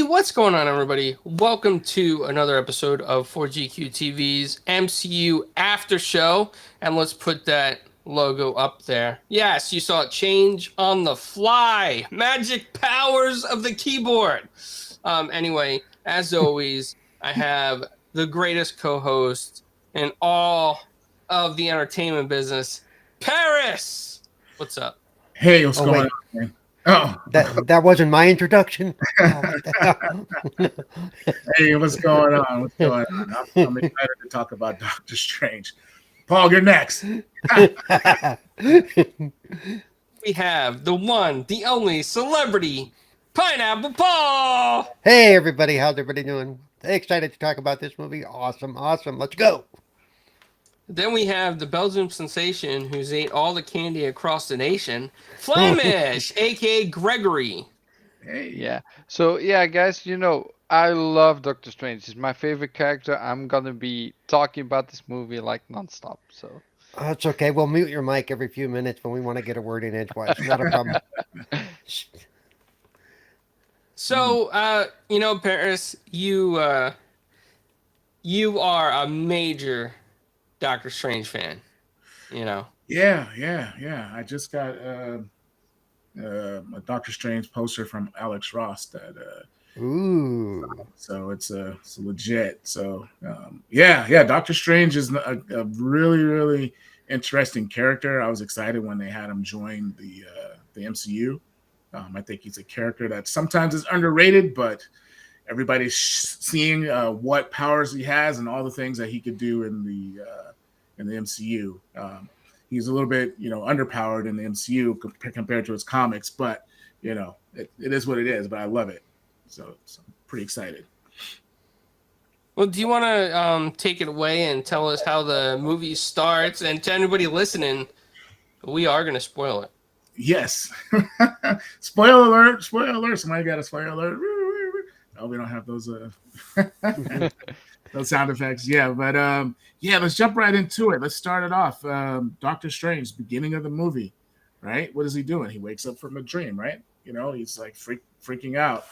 what's going on, everybody? Welcome to another episode of 4GQ TV's MCU After Show. And let's put that logo up there. Yes, you saw it change on the fly. Magic powers of the keyboard. Anyway, as always, I have the greatest co-host in all of the entertainment business, Paris. What's up? Hey, what's going on, man? Oh, that wasn't my introduction. Hey, what's going on? What's going on? I'm excited to talk about Doctor Strange. Paul, you're next. We have the one, the only celebrity, Pineapple Paul. Hey, everybody. How's everybody doing? Excited to talk about this movie. Awesome. Let's go. Then we have the Belgium sensation who's ate all the candy across the nation, Flemish, aka Gregory. Hey. Yeah. So yeah, guys, I love Doctor Strange. He's my favorite character. I'm gonna be talking about this movie like nonstop. So It's okay. We'll mute your mic every few minutes when we want to get a word in edgewise. Not a problem. So, Paris, you are a major Doctor Strange fan. Yeah. I just got a Doctor Strange poster from Alex Ross that Ooh. so it's legit. So Doctor Strange is a really interesting character. I was excited when they had him join the MCU. I think he's a character that sometimes is underrated, but everybody's seeing what powers he has and all the things that he could do in the MCU. He's a little bit, underpowered in the MCU compared to his comics, but it is what it is. But I love it, so I'm pretty excited. Well, do you want to take it away and tell us how the movie starts? And to anybody listening, we are going to spoil it. Yes. Spoiler alert. Somebody got a spoiler alert. Oh, we don't have those those sound effects. Yeah, but let's jump right into it. Let's start it off. Doctor Strange, beginning of the movie, right? What is he doing? He wakes up from a dream, right? He's like freaking out.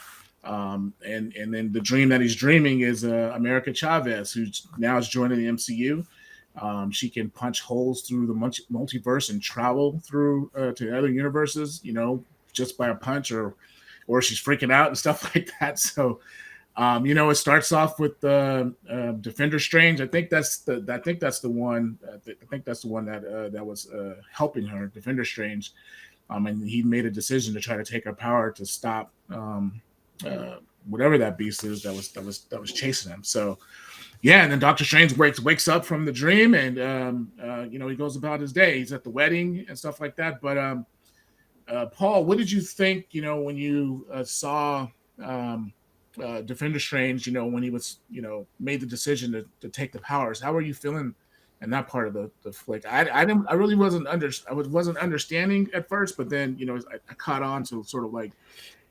And then the dream that he's dreaming is America Chavez, who now is joining the MCU. She can punch holes through the multiverse and travel through to other universes, just by a punch, or she's freaking out and stuff like that. So, it starts off with Defender Strange. I think that's the one. I think that's the one that was helping her, Defender Strange. And he made a decision to try to take her power to stop whatever that beast is that was chasing him. So. Yeah, and then Doctor Strange wakes up from the dream, and he goes about his day. He's at the wedding and stuff like that. But Paul, what did you think? When you saw Defender Strange, when he was made the decision to take the powers. How were you feeling in that part of the flick? I really wasn't understanding at first, but then I caught on to sort of like.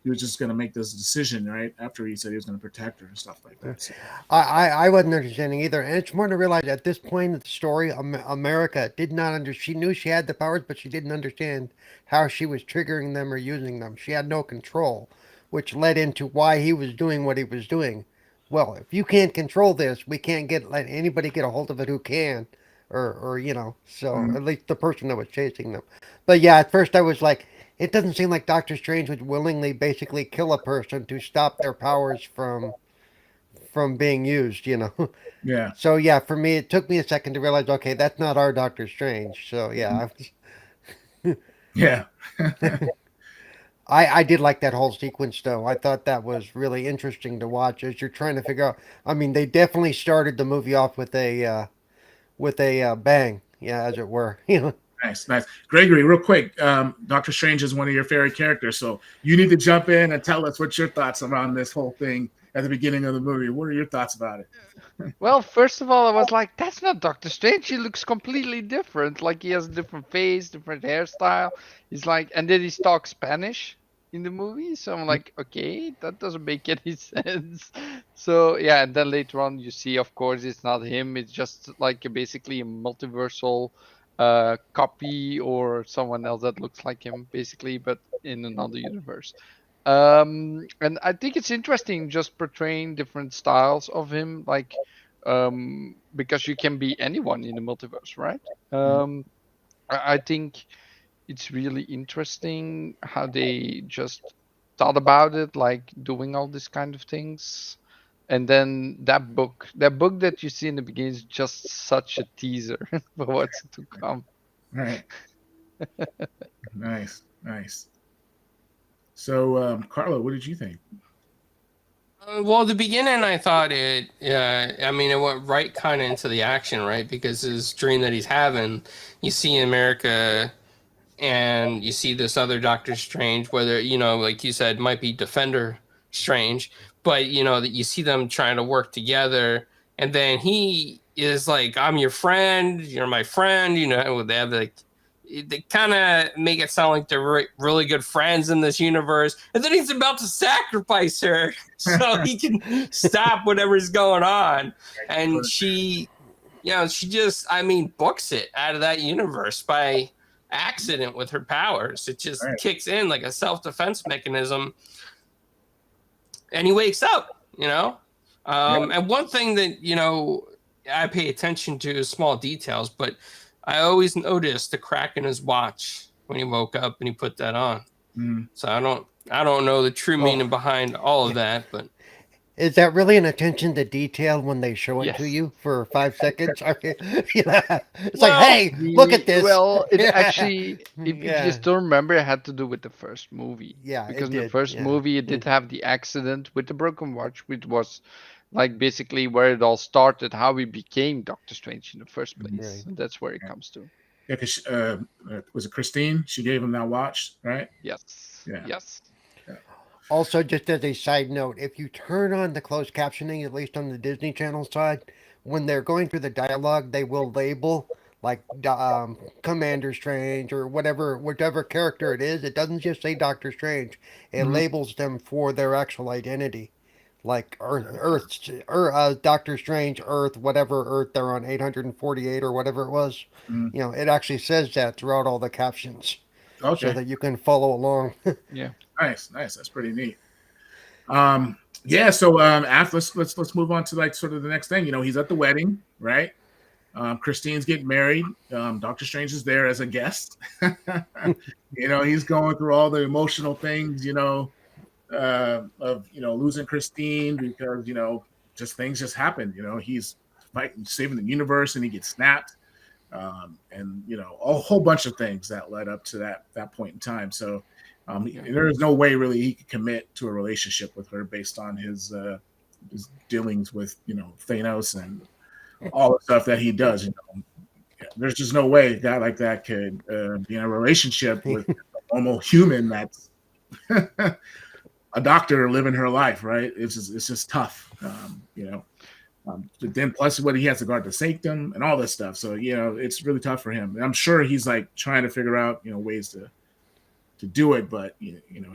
He was just going to make this decision, right? After he said he was going to protect her and stuff like that. So. I wasn't understanding either. And it's more to realize at this point in the story, America did not she knew she had the powers, but she didn't understand how she was triggering them or using them. She had no control, which led into why he was doing what he was doing. Well, if you can't control this, we can't let anybody get a hold of it who can. Or so at least the person that was chasing them. But yeah, at first I was like, it doesn't seem like Doctor Strange would willingly basically kill a person to stop their powers from being used, Yeah. So yeah, for me, it took me a second to realize, okay, that's not our Doctor Strange. So yeah, Yeah. I did like that whole sequence though. I thought that was really interesting to watch as you're trying to figure out. I mean, they definitely started the movie off with a bang, yeah, as it were. Nice. Gregory, real quick, Doctor Strange is one of your favorite characters, so you need to jump in and tell us what's your thoughts around this whole thing at the beginning of the movie. What are your thoughts about it? Well, first of all, I was like, that's not Doctor Strange. He looks completely different. Like he has a different face, different hairstyle. He's like, and then he talks Spanish in the movie. So I'm like, okay, that doesn't make any sense. So yeah, and then later on you see, of course, it's not him. It's just like basically a multiversal copy or someone else that looks like him, basically, but in another universe. And I think it's interesting just portraying different styles of him, like, because you can be anyone in the multiverse, right? Um, I think it's really interesting how they just thought about it, like doing all these kind of things. And then that book that you see in the beginning is just such a teaser for what's to come. Right. Nice. Nice. So, Carlo, what did you think? Well, the beginning, I thought I mean, it went right kind of into the action, right? Because his dream that he's having, you see in America, and you see this other Doctor Strange, whether, like you said, might be Defender Strange, but, that you see them trying to work together. And then he is like, I'm your friend, you're my friend, they have like, they kind of make it sound like they're really good friends in this universe. And then he's about to sacrifice her so he can stop whatever's going on. And she just, I mean, books it out of that universe by accident with her powers. It just Right. kicks in like a self-defense mechanism. And he wakes up, And one thing that, I pay attention to is small details, but I always noticed the crack in his watch when he woke up and he put that on. Mm. So I don't know the true meaning behind all of that, but Is that really an attention to detail when they show it to Yes. you for 5 seconds? I mean, it's Well, like, hey, look at this. Well, it Yeah. actually, if you Yeah. just don't remember, it had to do with the first movie. Yeah, it Because in the did, first yeah. movie, it did have the accident with the broken watch, which was like basically where it all started, how we became Doctor Strange in the first place. Right. And that's where it comes to. Yeah, because was it Christine? She gave him that watch, right? Yes. Yeah. Yes. Also, just as a side note, if you turn on the closed captioning, at least on the Disney Channel side, when they're going through the dialogue, they will label like Commander Strange or whichever character it is. It doesn't just say Doctor Strange. It Mhm. labels them for their actual identity. Like Doctor Strange, Earth, whatever Earth they're on, 848 or whatever it was. Mhm. It actually says that throughout all the captions, so Okay. that you can follow along. Yeah. Nice. That's pretty neat. Yeah. So, after let's move on to like sort of the next thing. He's at the wedding, right? Christine's getting married. Doctor Strange is there as a guest. He's going through all the emotional things, of losing Christine because just things just happen. He's fighting, saving the universe, and he gets snapped, and a whole bunch of things that led up to that point in time. So there is no way really he could commit to a relationship with her based on his dealings with Thanos and all the stuff that he does. There's just no way a guy like that could be in a relationship with a normal human that's a doctor living her life, right? It's just tough, but then plus what he has to guard the sanctum and all this stuff. So it's really tough for him. And I'm sure he's like trying to figure out ways to do it, but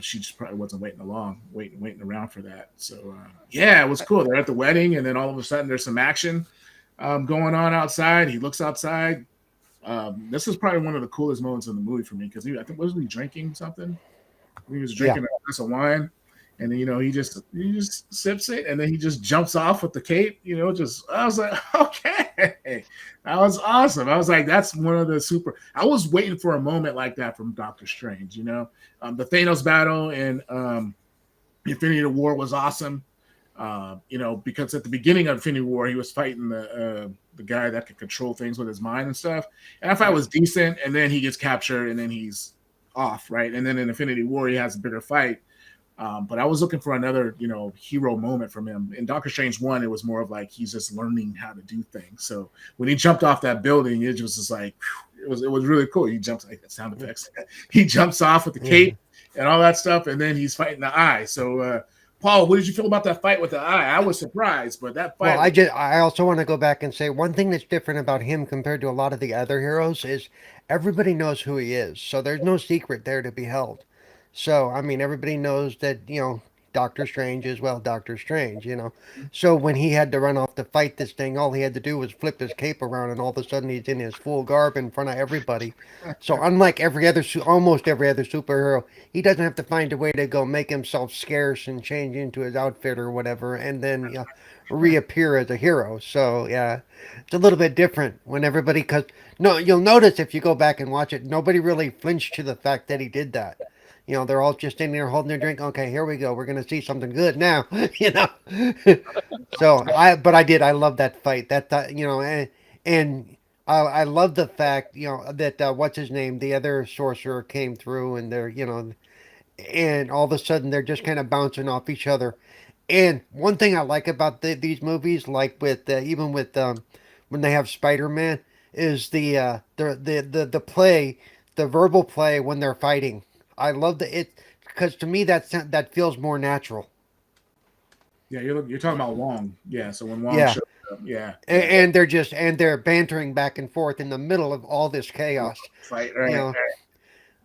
she just probably wasn't waiting around for that. So yeah, it was cool. They're at the wedding, and then all of a sudden there's some action going on outside. He looks outside. This is probably one of the coolest moments in the movie for me because I think wasn't he drinking something? He was drinking a glass of wine, and then he just sips it, and then he just jumps off with the cape. I was like, okay, that was awesome. I was like, that's one of the super. I was waiting for a moment like that from Doctor Strange. The Thanos battle and Infinity War was awesome. Because at the beginning of Infinity War, he was fighting the guy that could control things with his mind and stuff. And I thought it was decent. And then he gets captured, and then he's off, right? And then in Infinity War, he has a bigger fight. But I was looking for another, hero moment from him. In Doctor Strange 1, it was more of like he's just learning how to do things. So when he jumped off that building, it was just like it was really cool. He jumps like sound effects. He jumps off with the cape and all that stuff, and then he's fighting the eye. So Paul, what did you feel about that fight with the eye? I was surprised, but that fight. Well, I also want to go back and say one thing that's different about him compared to a lot of the other heroes is everybody knows who he is, so there's no secret there to be held. So I mean, everybody knows that Doctor Strange is, well, Doctor Strange, you know. So when he had to run off to fight this thing, all he had to do was flip his cape around, and all of a sudden he's in his full garb in front of everybody. So unlike almost every other superhero, he doesn't have to find a way to go make himself scarce and change into his outfit or whatever, and then reappear as a hero. So yeah, it's a little bit different when everybody, cause no, you'll notice if you go back and watch it, nobody really flinched to the fact that he did that. You know, they're all just standing there holding their drink. Okay, here we go. We're gonna see something good now. You know. But I did. I love that fight. You know, and I love the fact, you know, that what's his name, the other sorcerer came through, and they're, you know, and all of a sudden they're just kind of bouncing off each other. And one thing I like about these movies, like with even with when they have Spider-Man, is the play, the verbal play when they're fighting. I love it because to me that feels more natural. Yeah, you're talking about Wong. Yeah, so when Wong Yeah, showed up, yeah, and they're bantering back and forth in the middle of all this chaos. fight, You right? know,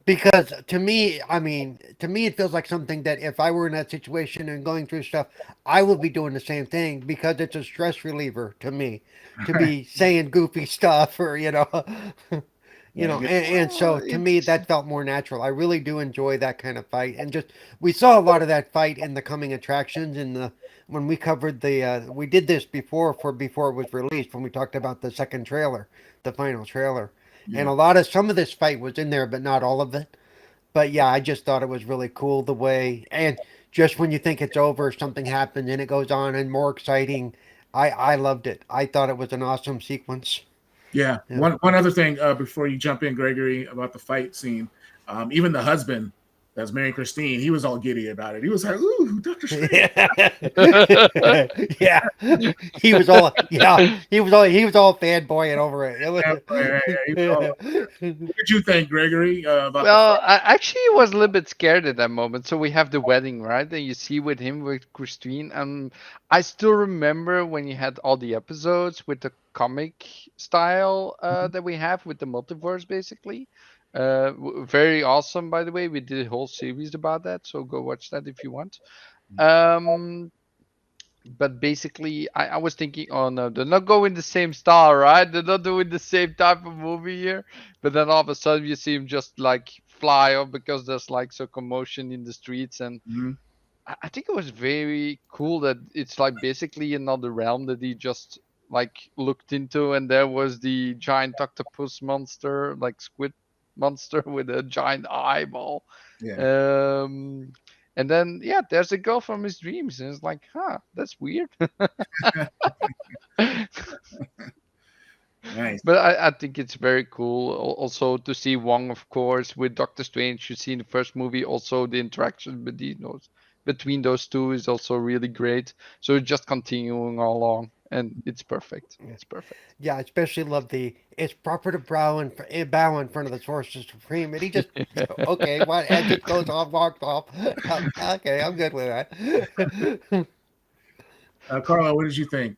because to me, I mean, to me, it feels like something that if I were in that situation and going through stuff, I would be doing the same thing because it's a stress reliever to me to Right. be saying goofy stuff or you Yeah, know, yeah, and so to me It's that felt more natural. I really do enjoy that kind of fight, and just we saw a lot of that fight in the coming attractions in the when we covered we did this before it was released when we talked about the second trailer, the final trailer, and yeah. a lot of some of this fight was in there, but not all of it. But yeah, I just thought it was really cool the way, and just when you think it's over, something happens and it goes on and more exciting. I loved it. I thought it was an awesome sequence. Yeah. Yeah. One other thing before you jump in, Gregory, about the fight scene. Even the husband that's marrying Christine, he was all giddy about it. He was like, "Ooh, Doctor Strange!" Yeah. Yeah. He was all fanboying over it. It was Yeah, yeah, yeah, he was all over it. What did you think, Gregory, about the Well, fight? I actually was a little bit scared at that moment. So we have the wedding, right? And you see with him with Christine. I still remember when you had all the episodes with the comic style Mhm. that we have with the multiverse, basically. Very awesome, by the way. We did a whole series about that, so go watch that if you want. Um, but basically, I was thinking, oh no, they're not going the same style, right? They're not doing the same type of movie here. But then all of a sudden, you see him just like fly off because there's like some commotion in the streets, and Mhm. I think it was very cool that it's like basically another realm that he just like looked into, and there was the giant octopus monster, like squid monster with a giant eyeball. Yeah, Um, and then yeah, there's a girl from his dreams, and it's like, huh, that's weird. nice. But I think it's very cool also to see Wong, of course, with Doctor Strange. You see in the first movie also the interaction between those two is also really great. So it's just continuing all along, and it's perfect. It's perfect. Yeah, I especially love the it's proper to bow in front of the Sorcerer Supreme, and he just okay, what? And just goes off, walks off. Okay, I'm good with that. Carlo, what did you think?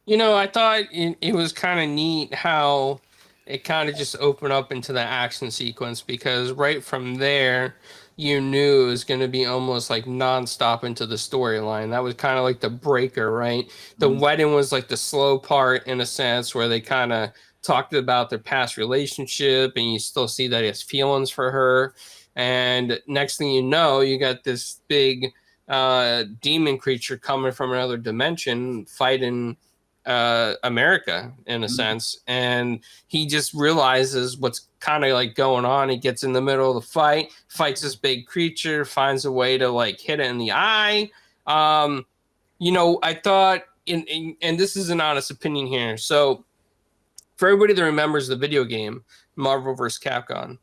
You know, I thought it was kind of neat how it kind of just opened up into the action sequence because right from there, you knew it was going to be almost like nonstop into the storyline. That was kind of like the breaker, right? The Mhm. wedding was like the slow part in a sense where they kind of talked about their past relationship and you still see that he has feelings for her. And next thing you know, you got this big demon creature coming from another dimension fighting America in a Mhm. sense, and he just realizes what's kind of like going on. He gets in the middle of the fight, fights this big creature, finds a way to like hit it in the eye. Um, you know, I thought and this is an honest opinion here. So for everybody that remembers the video game Marvel vs. Capcom,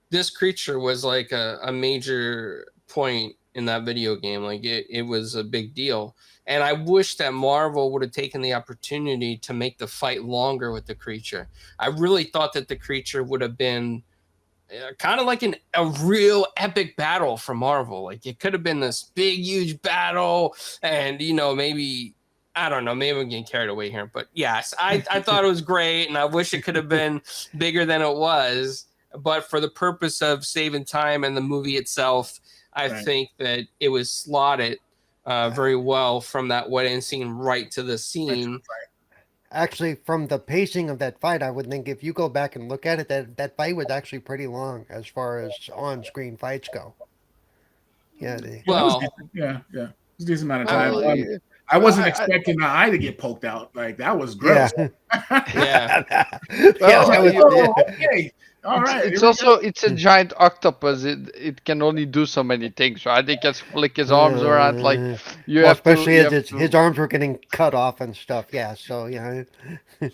this creature was like a major point in that video game. Like it was a big deal. And I wish that Marvel would have taken the opportunity to make the fight longer with the creature. I really thought that the creature would have been kind of like a real epic battle for Marvel. Like it could have been this big, huge battle. And, you know, maybe I don't know. Maybe I'm getting carried away here, but yes, I thought it was great, and I wish it could have been bigger than it was. But for the purpose of saving time and the movie itself, I Right. think that it was slotted very well from that wedding scene right to the Right to scene. the fight. Actually, from the pacing of that fight, I would think if you go back and look at it, that fight was actually pretty long as far as on-screen fights go. Yeah, Yeah, that was Well, decent. Yeah, yeah. It was a decent amount of time. Well, I wasn't I, expecting the eye to get poked out. Like that was yeah, gross. yeah. yeah. well, That was Oh, okay. All right. it's Here we go. also it's a giant octopus. It can only do so many things, right? It can flick his arms around. Like you Well, have to especially you as have his to. arms were getting cut off and stuff. Yeah, so yeah, Yeah,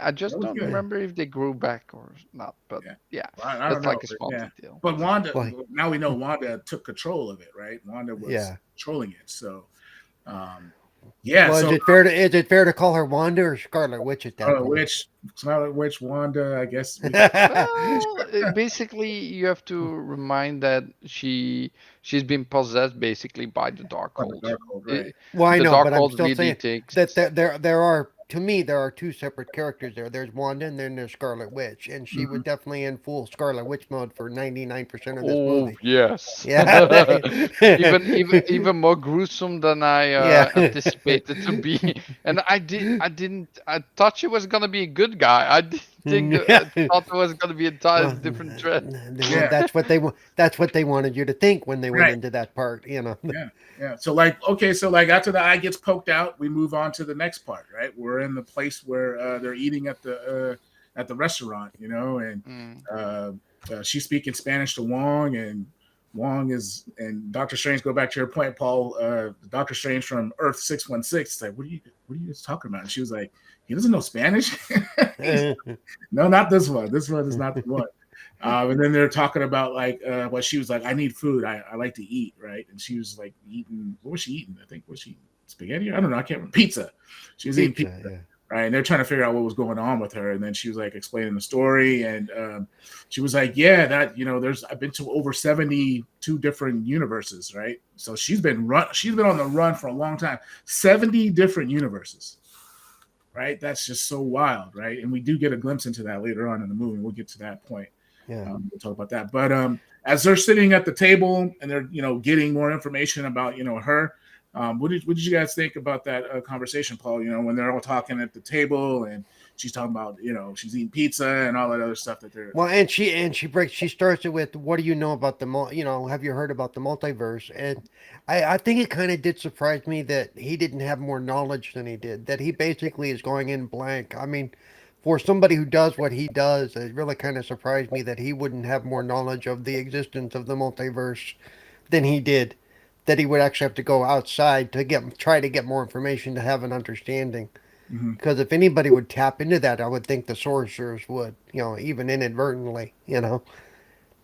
I That just was don't good. remember if they grew back or not. But Yeah. yeah, I don't that's know. like a But small yeah. detail. But Wanda, well, now we know Wanda took control of it, right? Wanda was yeah. controlling it. So, yeah. Well, So, is it fair to call her Wanda or Scarlet Witch at that point? Scarlet Witch, Wanda, I guess we Well, basically, you have to remind that she's been possessed basically by the on the Darkhold. Darkhold, right? It, Well, I the know, but I'm Darkhold still really saying takes. that there are, to me, there are two separate characters there. There's Wanda and then there's Scarlet Witch, and she was Mhm. definitely in full Scarlet Witch mode for 99% of this Oh movie. yes, Yeah, even more gruesome than I yeah, anticipated to be. And I thought she was gonna be a good guy. I didn't think I yeah. thought it was gonna be a entirely Well, different threat. well, Yeah, that's what they wanted you to think when they went right. into that part. Yeah, yeah. So like, okay, so like after the eye gets poked out, we move on to the next part, right? We're in the place where they're eating at the restaurant, and Mm. uh, she's speaking Spanish to Wong, and Wong is and Doctor Strange. Go back to your point, Paul. Doctor Strange from Earth 616. It's like, what are you guys talking about? And she was like, he doesn't know Spanish. No, not this one. This one is not the one. And then they're talking about like what she was like, I need food. I like to eat, right? And she was like eating, what was she eating? I think was she eating spaghetti? I don't know. I can't remember. Pizza. She was eating pizza. Yeah. Right. And they're trying to figure out what was going on with her. And then she was like explaining the story. And she was like, yeah, that, I've been to over 72 different universes, right? So she's been on the run for a long time. 70 different universes. Right. That's just so wild, right? And we do get a glimpse into that later on in the movie. We'll get to that point. Yeah. We'll talk about that. But as they're sitting at the table and they're getting more information about her, what did you guys think about that conversation, Paul? When they're all talking at the table and she's talking about she's eating pizza and all that other stuff that they're. Well, and she starts it with, what do you know about have you heard about the multiverse? And I think it kind of did surprise me that he didn't have more knowledge than he did, that he basically is going in blank. I mean, for somebody who does what he does, it really kind of surprised me that he wouldn't have more knowledge of the existence of the multiverse than he did, that he would actually have to go outside to try to get more information to have an understanding. Mhm. Because if anybody would tap into that, I would think the sorcerers would, even inadvertently,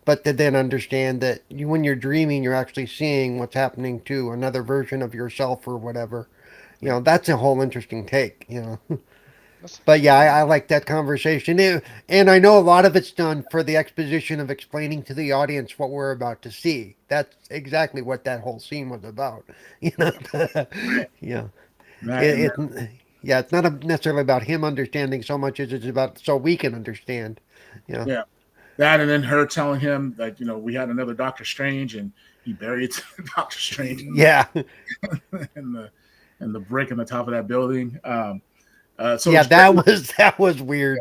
But to then understand that when you're dreaming, you're actually seeing what's happening to another version of yourself or whatever. That's a whole interesting take. But yeah, I like that conversation. And I know a lot of it's done for the exposition of explaining to the audience what we're about to see. That's exactly what that whole scene was about. Yeah. That, Yeah, it's not necessarily about him understanding so much as it's about so we can understand. yeah, that, and then her telling him that we had another Doctor Strange and he buried Doctor Strange Yeah. in the brick in the top of that building. So Yeah, that was weird.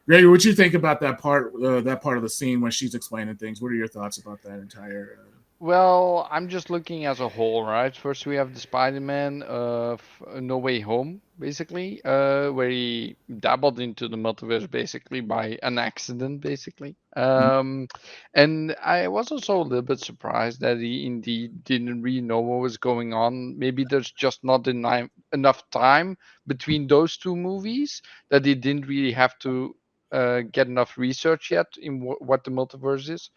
Gregor, what you think about that part of the scene when she's explaining things? What are your thoughts about that entire? Well, I'm just looking as a whole, right? First, we have the Spider-Man of No Way Home, basically, where he dabbled into the multiverse basically by an accident, basically. And I was also a little bit surprised that he indeed didn't really know what was going on. Maybe there's just not enough time between those two movies that he didn't really have to get enough research yet in what the multiverse is.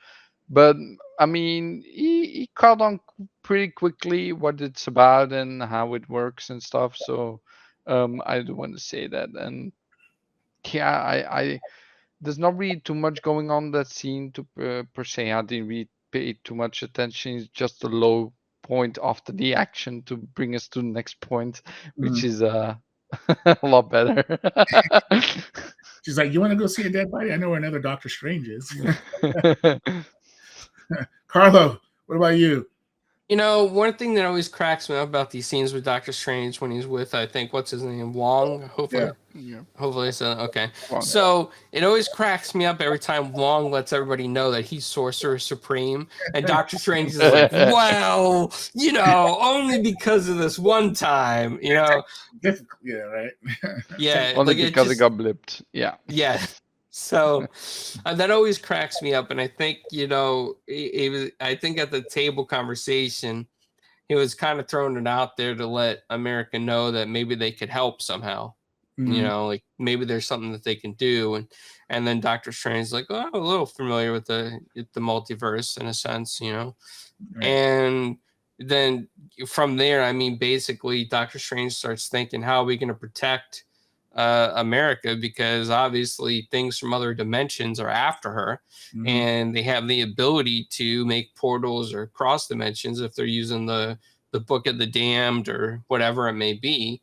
But I mean, he caught on pretty quickly what it's about and how it works and stuff. So I do want to say that. And yeah, I there's not really too much going on that scene to per se. I didn't really pay too much attention. It's just a low point after the action to bring us to the next point, which is a lot better. She's like, "You want to go see a dead body? I know where another Doctor Strange is." Carlo, what about you? You know, one thing that always cracks me up about these scenes with Doctor Strange when he's with, I think, what's his name, Wong. Yeah. Hopefully, it's okay. Wong. So it always cracks me up every time Wong lets everybody know that he's Sorcerer Supreme, and Doctor Strange is like, "Well, you know, only because of this one time, you know." Difficult, yeah, right. Yeah, Only like because it got blipped. Yeah. yeah. So that always cracks me up, and I think you know, it was. I think at the table conversation, he was kind of throwing it out there to let America know that maybe they could help somehow. You know, like maybe there's something that they can do, and then Doctor Strange's like, oh, I'm a little familiar with the multiverse in a sense, you know, Right. and then from there, I mean, basically, Doctor Strange starts thinking, how are we going to protect America? Because obviously, things from other dimensions are after her, and they have the ability to make portals or cross dimensions if they're using the Book of the Damned or whatever it may be.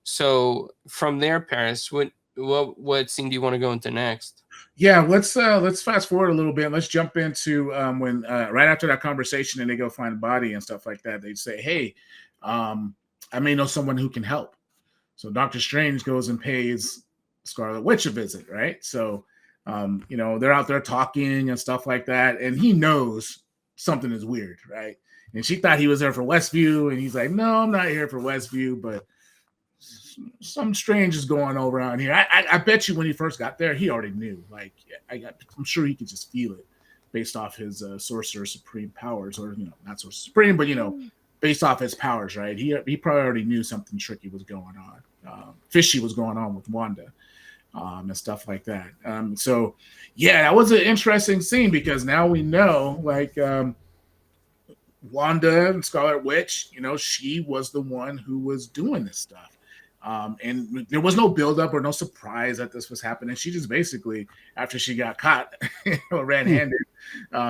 So from there, Paris, what scene do you want to go into next? Yeah, let's fast forward a little bit. Let's jump into when right after that conversation and they go find a body and stuff like that. They say, "Hey, I may know someone who can help." So Doctor Strange goes and pays Scarlet Witch a visit, right? So you know, they're out there talking and stuff like that, and he knows something is weird, right? And she thought he was there for Westview, and he's like, "No, I'm not here for Westview, but some strange is going over around here." I bet you when he first got there, he already knew. Like, I'm sure he could just feel it based off his Sorcerer Supreme powers, or you know, not Sorcerer Supreme, but you know, based off his powers, right? He probably already knew something tricky was going on, fishy was going on with Wanda, and stuff like that. So, yeah, that was an interesting scene because now we know, like, Wanda and Scarlet Witch, you know, she was the one who was doing this stuff. And there was no buildup or no surprise that this was happening. She just basically, after she got caught red-handed,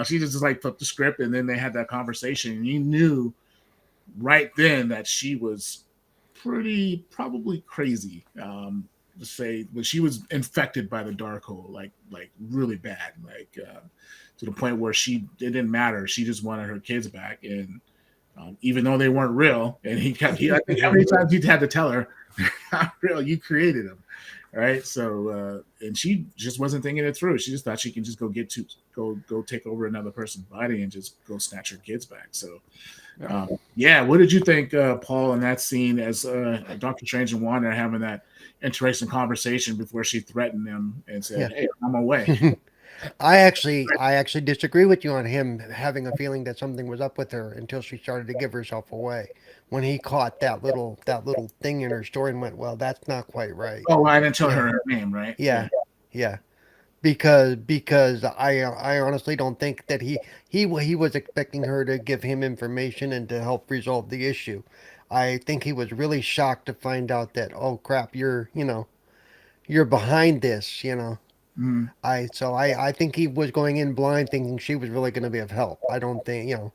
she just like flipped the script, and then they had that conversation. And you knew right then that she was probably crazy. To say, but she was infected by the Darkhold, like really bad, like to the point where it didn't matter. She just wanted her kids back, and even though they weren't real, and I think how many times he had to tell her, not real, you created them, right? So and she just wasn't thinking it through. She just thought she can just go take over another person's body and just go snatch her kids back. So yeah, what did you think, Paul, in that scene as Doctor Strange and Wanda are having that interesting conversation before she threatened them and said, "Hey, I'm away." I actually disagree with you on him having a feeling that something was up with her until she started to give herself away. When he caught that little thing in her story and went, "Well, that's not quite right." Oh, I didn't tell her her name, right? Yeah. Because I honestly don't think that he was expecting her to give him information and to help resolve the issue. I think he was really shocked to find out that, oh crap, you're behind this, you know. I think he was going in blind thinking she was really going to be of help. I don't think, you know,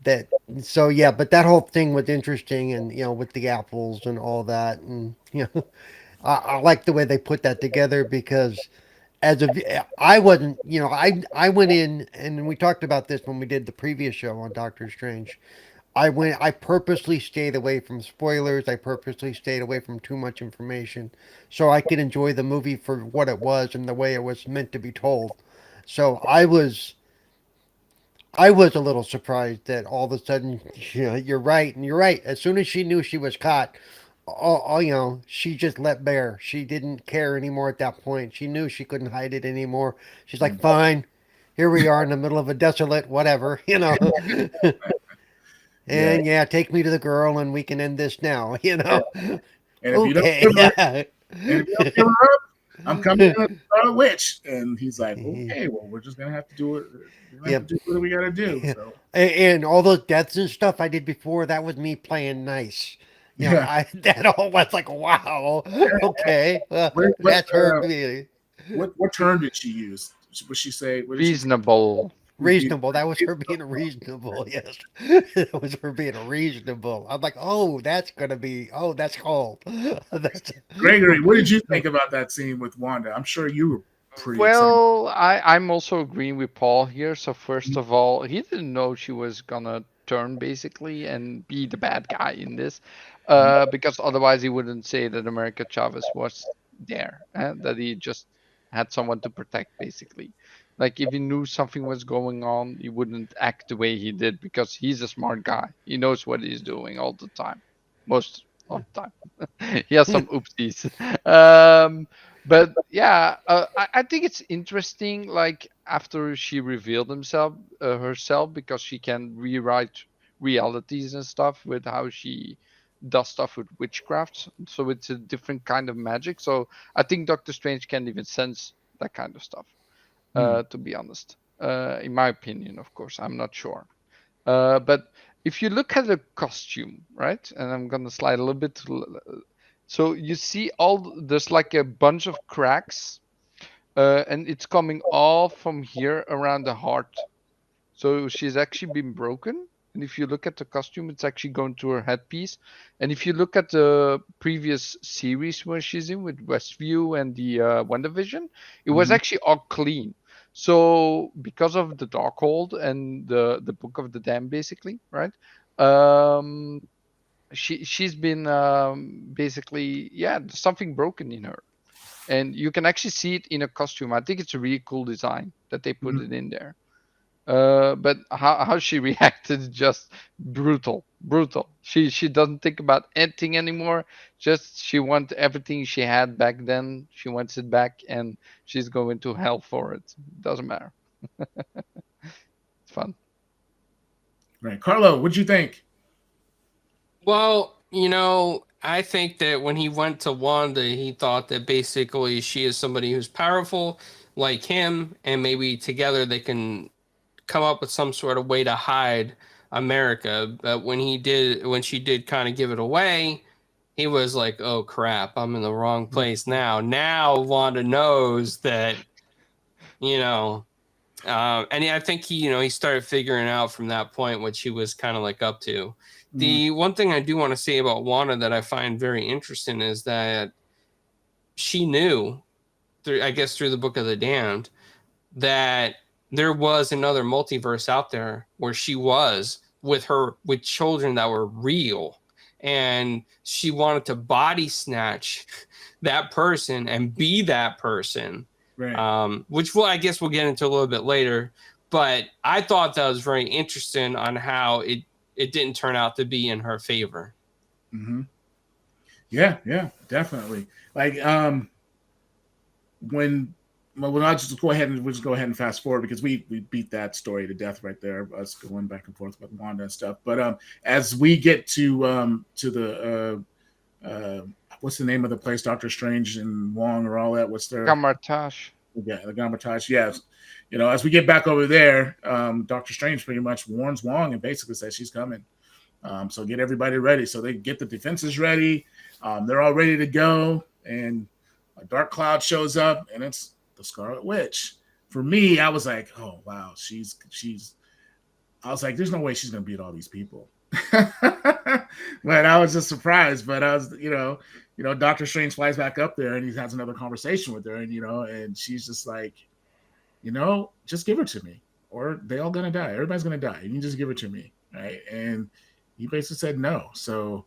that. So yeah, but that whole thing was interesting, and you know, with the apples and all that, and you know, I like the way they put that together because I wasn't, you know, I went in, and we talked about this when we did the previous show on Doctor Strange. I purposely stayed away from spoilers. I purposely stayed away from too much information so I could enjoy the movie for what it was and the way it was meant to be told. So I was a little surprised that all of a sudden, you know, you're right, and you're right. As soon as she knew she was caught, you know, she just let bare. She didn't care anymore at that point. She knew she couldn't hide it anymore. She's like, fine, here we are in the middle of a desolate whatever, you know. And yeah, take me to the girl, and we can end this now, you know. And if you don't give her up, I'm coming to Scarlet Witch. And he's like, okay, well, we're just gonna have to do it. We're gonna have to do what we gotta do. So. And all those deaths and stuff I did before, that was me playing nice. You know, that all was like, wow, okay, that's her. What term did she use? What she say? Reasonable. Reasonable. That was her being reasonable. Yes, that was her being reasonable. I'm like, oh, that's cold. Gregory, what did you think about that scene with Wanda? I'm sure you were pretty exciting. Well, I'm also agreeing with Paul here. So first of all, he didn't know she was gonna turn basically and be the bad guy in this, because otherwise he wouldn't say that America Chavez was there, that he just had someone to protect basically. Like if he knew something was going on, he wouldn't act the way he did because he's a smart guy. He knows what he's doing all the time, most of the time. He has some oopsies. But yeah, I think it's interesting. Like after she revealed herself, because she can rewrite realities and stuff with how she does stuff with witchcraft. So it's a different kind of magic. So I think Doctor Strange can't even sense that kind of stuff. To be honest, in my opinion, of course, I'm not sure. But if you look at the costume, right, and I'm gonna slide a little bit so you see there's like a bunch of cracks, and it's coming all from here around the heart. So she's actually been broken. And if you look at the costume, it's actually going to her headpiece. And if you look at the previous series where she's in with Westview and the WandaVision, it was actually all clean. So because of the Darkhold and the Book of the Damned, basically, right? She's been basically, yeah, there's something broken in her, and you can actually see it in a costume. I think it's a really cool design that they put it in there. But how she reacted is just brutal. She doesn't think about anything anymore. Just she wants everything she had back then. She wants it back, and she's going to hell for it. Doesn't matter. It's fun. Right, Carlo, what'd you think? Well, I think that when he went to Wanda, he thought that basically she is somebody who's powerful like him, and maybe together they can come up with some sort of way to hide America. But when she did kind of give it away, he was like, "Oh crap, I'm in the wrong place now." Now Wanda knows that, and I think he started figuring out from that point what she was kind of like up to. The one thing I do want to say about Wanda that I find very interesting is that she knew, through the Book of the Damned, that there was another multiverse out there where she was with children that were real, and she wanted to body snatch that person and be that person. Right. Which I guess we'll get into a little bit later. But I thought that was very interesting on how it didn't turn out to be in her favor. Yeah, definitely. Like we'll just go ahead and fast forward because we beat that story to death right there, us going back and forth with Wanda and stuff. But as we get to the what's the name of the place? Doctor Strange and Wong or all that. What's their Gamartash. Yeah, the Gamartash. Yes. As we get back over there, Doctor Strange pretty much warns Wong and basically says she's coming. So get everybody ready. So they get the defenses ready. They're all ready to go. And a dark cloud shows up, and it's the Scarlet Witch. For me, I was like, oh, wow. She's I was like, there's no way she's going to beat all these people. But I was just surprised. But I was, Doctor Strange flies back up there, and he has another conversation with her. And, and she's just like, just give her to me, or they all going to die. Everybody's going to die. You can just give her to me. Right. And he basically said no. So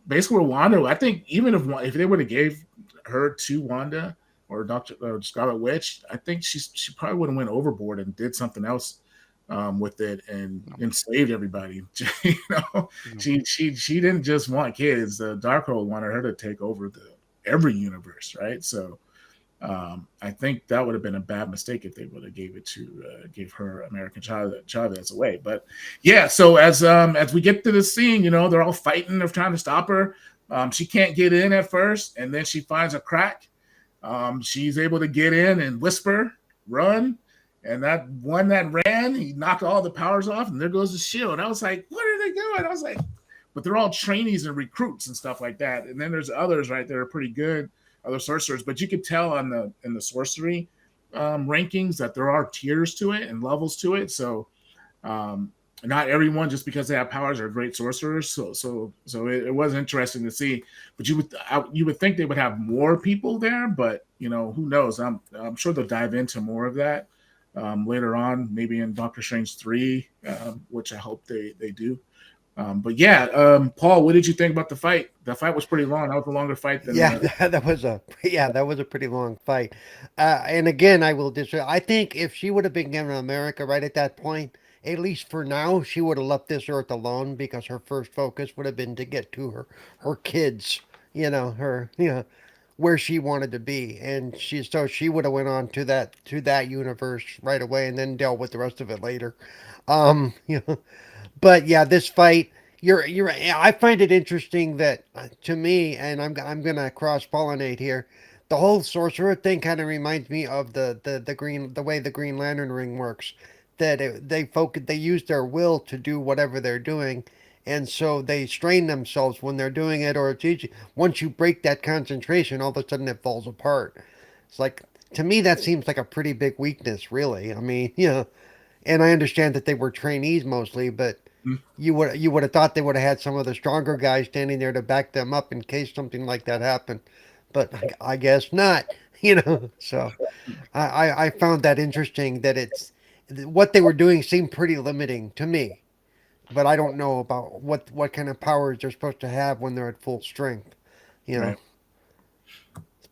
basically with Wanda, I think even if they would have gave her to Wanda or Scarlet Witch, I think she probably would have went overboard and did something else with it and saved everybody. She didn't just want kids. The Darkhold wanted her to take over every universe, right? So I think that would have been a bad mistake if they would have gave her American Chavez away. But yeah, so as we get to the scene, they're all fighting, they're trying to stop her. She can't get in at first, and then she finds a crack. She's able to get in and whisper, run, and that one that ran, he knocked all the powers off, and there goes the shield. I was like, what are they doing? I was like, but they're all trainees and recruits and stuff like that. And then there's others right there are pretty good, other sorcerers, but you could tell in the sorcery rankings that there are tiers to it and levels to it. So not everyone, just because they have powers, are great sorcerers. So it was interesting to see. But you would think they would have more people there, but you know, who knows? I'm sure they'll dive into more of that later on, maybe in Doctor Strange 3, which I hope they do. But yeah, Paul, what did you think about the fight? The fight was pretty long. That was a longer fight than. Yeah, that was a pretty long fight. And again, I will disagree. I think if she would have been given America right at that point, at least for now, she would have left this earth alone because her first focus would have been to get to her kids. Where she wanted to be, and she would have went on to that universe right away, and then dealt with the rest of it later. Um, you know, but yeah, this fight, you're. I find it interesting that to me, and I'm gonna cross pollinate here. The whole sorcerer thing kind of reminds me of the way the Green Lantern ring works. They use their will to do whatever they're doing, and so they strain themselves when they're doing it. Or it's easy. Once you break that concentration, all of a sudden it falls apart. It's like, to me, that seems like a pretty big weakness, really. I mean, and I understand that they were trainees mostly, but you would have thought they would have had some of the stronger guys standing there to back them up in case something like that happened, but I guess not. So I found that interesting that it's what they were doing seemed pretty limiting to me, but I don't know about what kind of powers they're supposed to have when they're at full strength. You know, Right.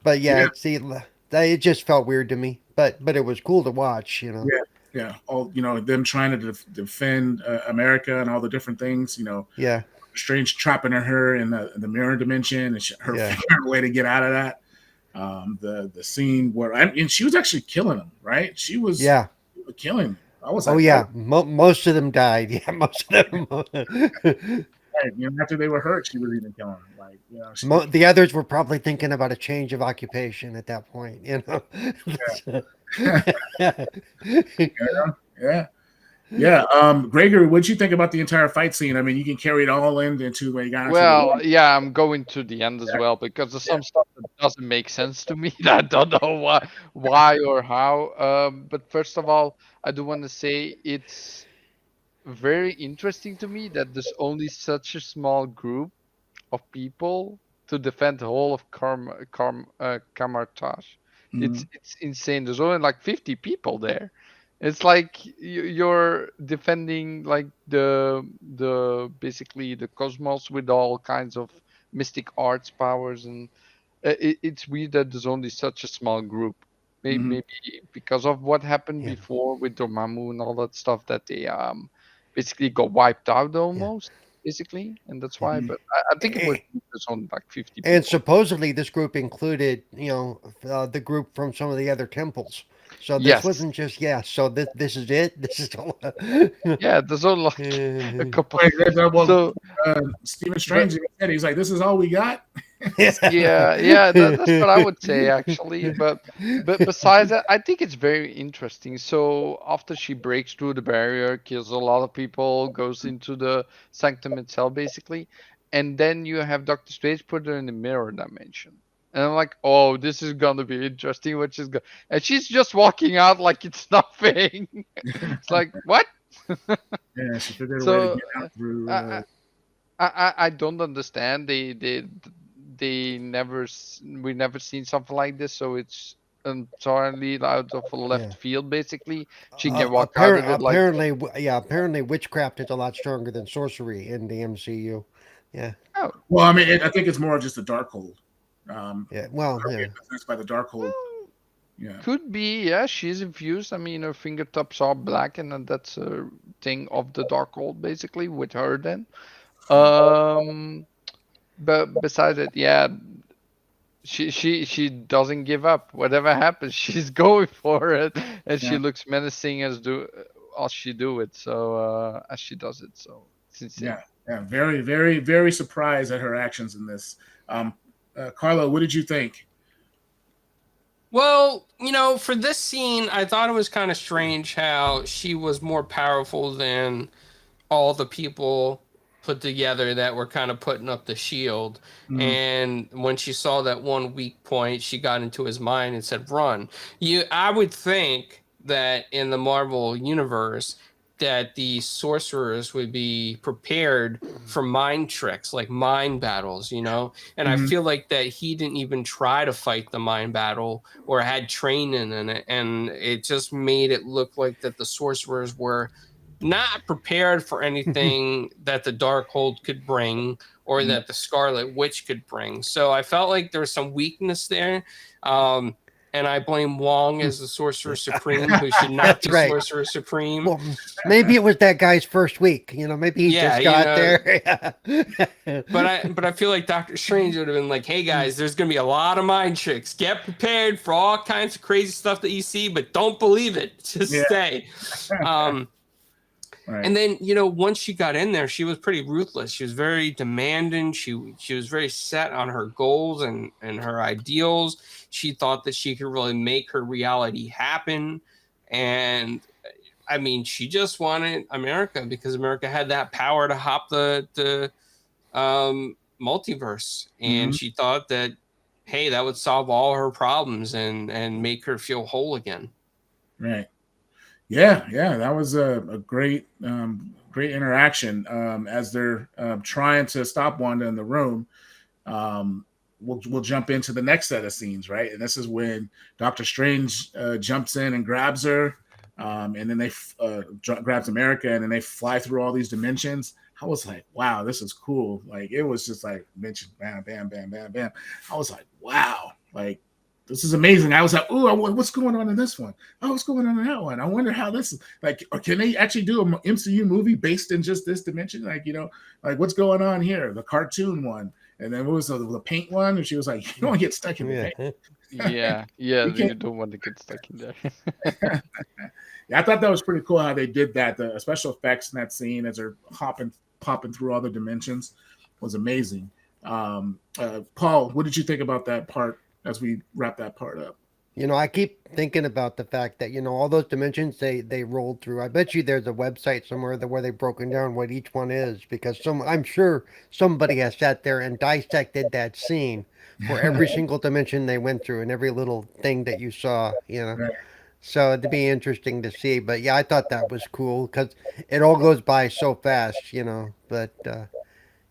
but yeah, Yeah. it just felt weird to me, but it was cool to watch. Yeah. Yeah. All, them trying to defend America and all the different things. Yeah, Strange trapping her in the mirror dimension, and her Yeah. figuring a way to get out of that. The scene where and she was actually killing them, right? She was yeah. killing them. I was Oh like, yeah, most of them died. Yeah, most of them. right. After they were hurt, she was even killing them. Like, The others were probably thinking about a change of occupation at that point. yeah. Yeah. Gregory, what'd you think about the entire fight scene? I mean, you can carry it all into where you got into the Well, yeah, I'm going to the end as well because there's some stuff that doesn't make sense to me. I don't know why or how. But first of all, I do want to say it's very interesting to me that there's only such a small group of people to defend the whole of Kamartash. Mhm. It's insane. There's only like 50 people there. It's like you're defending like the basically the cosmos with all kinds of mystic arts powers, and it's weird that there's only such a small group. Maybe, Mhm. maybe because of what happened Yeah. before with Dormammu and all that stuff, that they basically got wiped out almost, basically, and that's why. Mhm. But I think it was there's only like 50 And people. supposedly this group included, the group from some of the other temples. So this Yes, wasn't just So this is it. This is all. yeah, there's only like a couple. Wait, well, So, Stephen but Strange even said, he's like, "This is all we got." yeah, that's what I would say actually. But besides that, I think it's very interesting. So after she breaks through the barrier, kills a lot of people, goes into the sanctum itself, basically, and then you have Doctor Strange put her in the mirror dimension. And I'm like, oh, this is gonna be interesting. What she's going, and she's just walking out like it's nothing. It's like what? Yeah, she figured a way to So get out through. I don't understand. They never we never seen something like this, so it's entirely out of left Yeah. field. Basically, she can walk out of it like Apparently, witchcraft is a lot stronger than sorcery in the MCU. Yeah. oh, Well, I mean, I think it's more of just a dark hold. Yeah. Well, yeah. That's by the dark hold. well, Yeah. could be. Yeah, she's infused. I mean, her fingertips are black, and then that's a thing of the Darkhold, basically, with her. Then, but besides it, yeah, she doesn't give up. Whatever happens, she's going for it, and she Yeah. looks menacing as she do it. So as she does it, so it's insane. Yeah. Yeah. Very, very, very surprised at her actions in this. Carlo, what did you think? Well, for this scene, I thought it was kind of strange how she was more powerful than all the people put together that were kind of putting up the shield. And when she saw that one weak point, she got into his mind and said, "Run." I would think that in the Marvel universe, that the sorcerers would be prepared for mind tricks, like mind battles, you know? And I feel like that he didn't even try to fight the mind battle or had training in it. And it just made it look like that the sorcerers were not prepared for anything that the Darkhold could bring or that the Scarlet Witch could bring. So I felt like there was some weakness there. And I blame Wong as the Sorcerer Supreme, who should not be right. Sorcerer Supreme. Well, maybe it was that guy's first week. You know, maybe he just got there. But I feel like Doctor Strange would have been like, "Hey guys, there's gonna be a lot of mind tricks. Get prepared for all kinds of crazy stuff that you see, but don't believe it. Just stay." Right. And then, you know, once she got in there, she was pretty ruthless. She was very demanding. She was very set on her goals and her ideals. She thought that she could really make her reality happen. And I mean, she just wanted America because America had that power to hop the multiverse. And she thought that, hey, that would solve all her problems and make her feel whole again. Right. Yeah, that was a great interaction. As they're trying to stop Wanda in the room, we'll jump into the next set of scenes, right? And this is when Doctor Strange jumps in and grabs her, and then they grabs America, and then they fly through all these dimensions. I was like, wow, this is cool. Like, it was just like dimension, bam, bam, bam, bam, bam. I was like, wow, like, this is amazing. I was like, oh, what's going on in this one? Oh, what's going on in that one? I wonder how this is like, or can they actually do an MCU movie based in just this dimension? Like, you know, like what's going on here? The cartoon one. And then what was the paint one? And she was like, you don't want to get stuck in the paint. Yeah, you don't want to get stuck in there. Yeah, I thought that was pretty cool how they did that. The special effects in that scene as they're popping through all the dimensions was amazing. Paul, what did you think about that part as we wrap that part up? You know, I keep thinking about the fact that, you know, all those dimensions they rolled through. I bet you there's a website somewhere where they've broken down what each one is, because I'm sure somebody has sat there and dissected that scene for every single dimension they went through and every little thing that you saw, you know. Right. So it'd be interesting to see. But yeah, I thought that was cool because it all goes by so fast, you know. But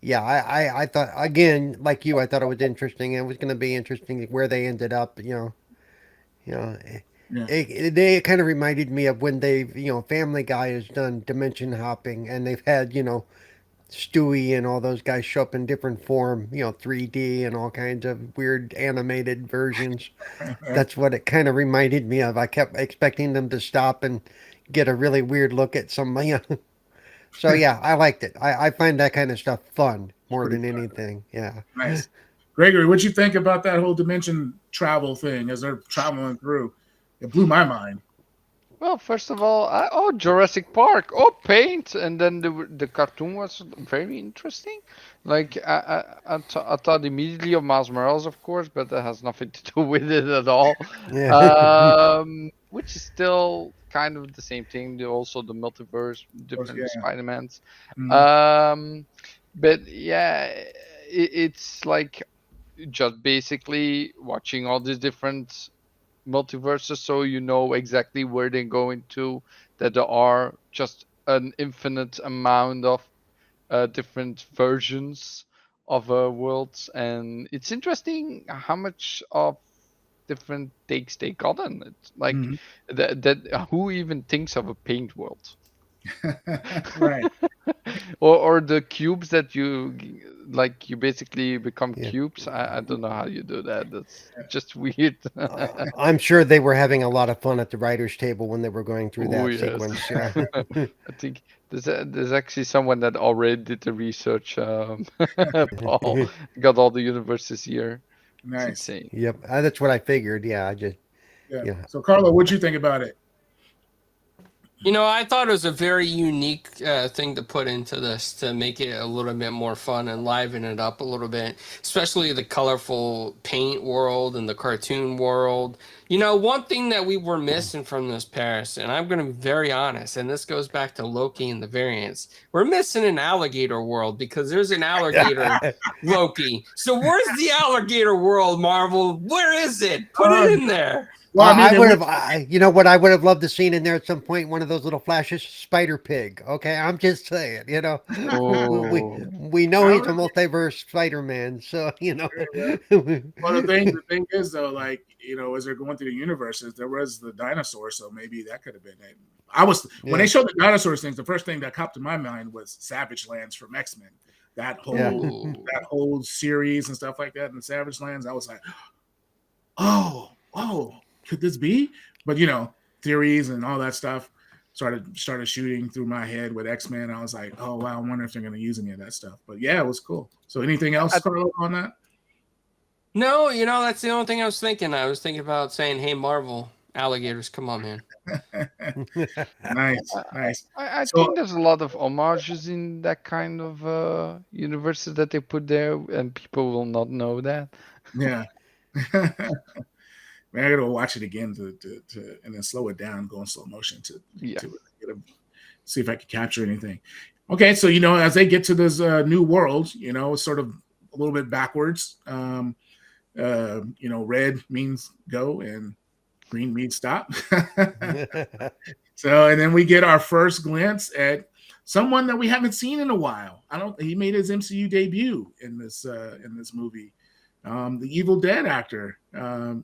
yeah, I thought, again, like you, I thought it was interesting. It was going to be interesting where they ended up, you know. They kind of reminded me of when they've, you know, Family Guy has done dimension hopping, and they've had, you know, Stewie and all those guys show up in different form, you know, 3D and all kinds of weird animated versions. That's what it kind of reminded me of. I kept expecting them to stop and get a really weird look at somebody. You know? So yeah, I liked it. I find that kind of stuff fun more than anything. Yeah. Nice. Gregory, what'd you think about that whole dimension travel thing as they're traveling through? It blew my mind. Well, first of all, Jurassic Park, paint, and then the cartoon was very interesting. Like I thought immediately of Miles Morales, of course, but that has nothing to do with it at all. Yeah. Which is still kind of the same thing. Also the multiverse, different Spider-Mans. But yeah, it's like just basically watching all these different multiverses, so you know exactly where they're going to, that there are just an infinite amount of different versions of worlds, and it's interesting how much of different takes they got on it. Like that who even thinks of a paint world? Right. or the cubes that you basically become cubes. I don't know how you do that. That's just weird. I'm sure they were having a lot of fun at the writers' table when they were going through that sequence. Yeah. I think there's actually someone that already did the research. Paul got all the universes here. Nice. It's insane. Yep, that's what I figured. Yeah, I just So, Carlo, what'd you think about it? You know, I thought it was a very unique thing to put into this to make it a little bit more fun and liven it up a little bit, especially the colorful paint world and the cartoon world. You know, one thing that we were missing from this, Paris, and I'm going to be very honest, and this goes back to Loki and the variants, we're missing an alligator world because there's an alligator Loki. So where's the alligator world, Marvel? Where is it? Put it in there. Well, I mean, I they would went, have, you know what, I would have loved to seen in there at some point, one of those little flashes, Spider Pig. Okay, I'm just saying, you know, Oh, we know I he's don't a know. multiverse Spider-Man, so you know. Well, the thing is though, like as they're going through the universes, there was the dinosaur, so maybe that could have been it. I was when Yeah, they showed the dinosaurs things, the first thing that popped in my mind was Savage Lands from X-Men. That yeah. whole Ooh. that whole series and stuff like that in Savage Lands, I was like, oh, could this be? But theories and all that stuff started shooting through my head with X-Men. I was like, oh wow, I wonder if they're going to use any of that stuff. But yeah, it was cool. So anything else, I, Carlo, on that? No, that's the only thing I was thinking. I was thinking about saying, "Hey, Marvel, alligators, come on, man." Nice, I, nice. I So think there's a lot of homages in that kind of universes that they put there, and people will not know that. yeah, man, I gotta watch it again to and then slow it down, go in slow motion Yeah. to get a, see if I can capture anything. Okay, so as they get to this new world, it's sort of a little bit backwards. Red means go and green means stop. So, and then we get our first glance at someone that we haven't seen in a while. I don't. He made his MCU debut in this movie. The Evil Dead actor.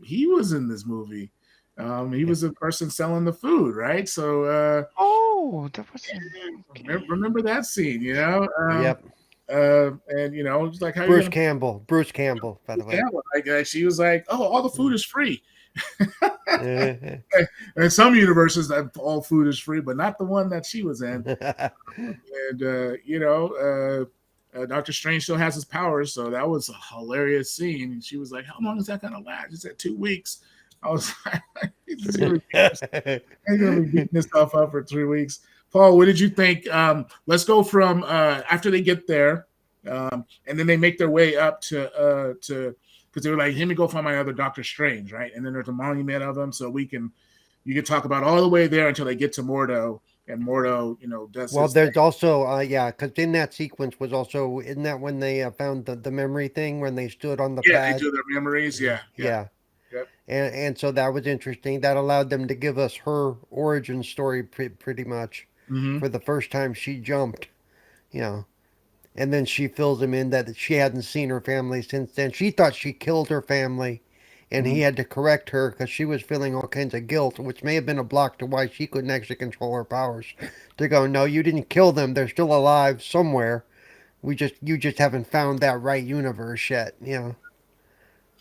He was in this movie. He was the person selling the food, right? So, Oh, that was him. Okay. remember that scene, Yep. and it's like how you Bruce gonna Campbell. Bruce Campbell, by the way. like she was like, oh, all the food is free. Uh, In some universes, that all food is free, but not the one that she was in. And Doctor Strange still has his powers, so that was a hilarious scene. And she was like, "How long is that gonna last?" She said 2 weeks. I was like, "He's gonna be beating himself up for 3 weeks." Paul, what did you think? Let's go from after they get there, and then they make their way up to because they were like, "Let me go find my other Doctor Strange," right? And then there's a monument of them, so you can talk about all the way there until they get to Mordo, and Mordo, does well, his thing. there's also, yeah, because in that sequence was also, isn't that when they found the memory thing when they stood on the Yeah, they pad? do their memories. Yeah, yeah, Yeah. yep. And so that was interesting. That allowed them to give us her origin story pretty much Mm-hmm. for the first time she jumped, you know. And then she fills him in that she hadn't seen her family since then. She thought she killed her family, and Mm-hmm. he had to correct her because she was feeling all kinds of guilt, which may have been a block to why she couldn't actually control her powers. To go, no, you didn't kill them. They're still alive somewhere. You just haven't found that right universe yet, you know.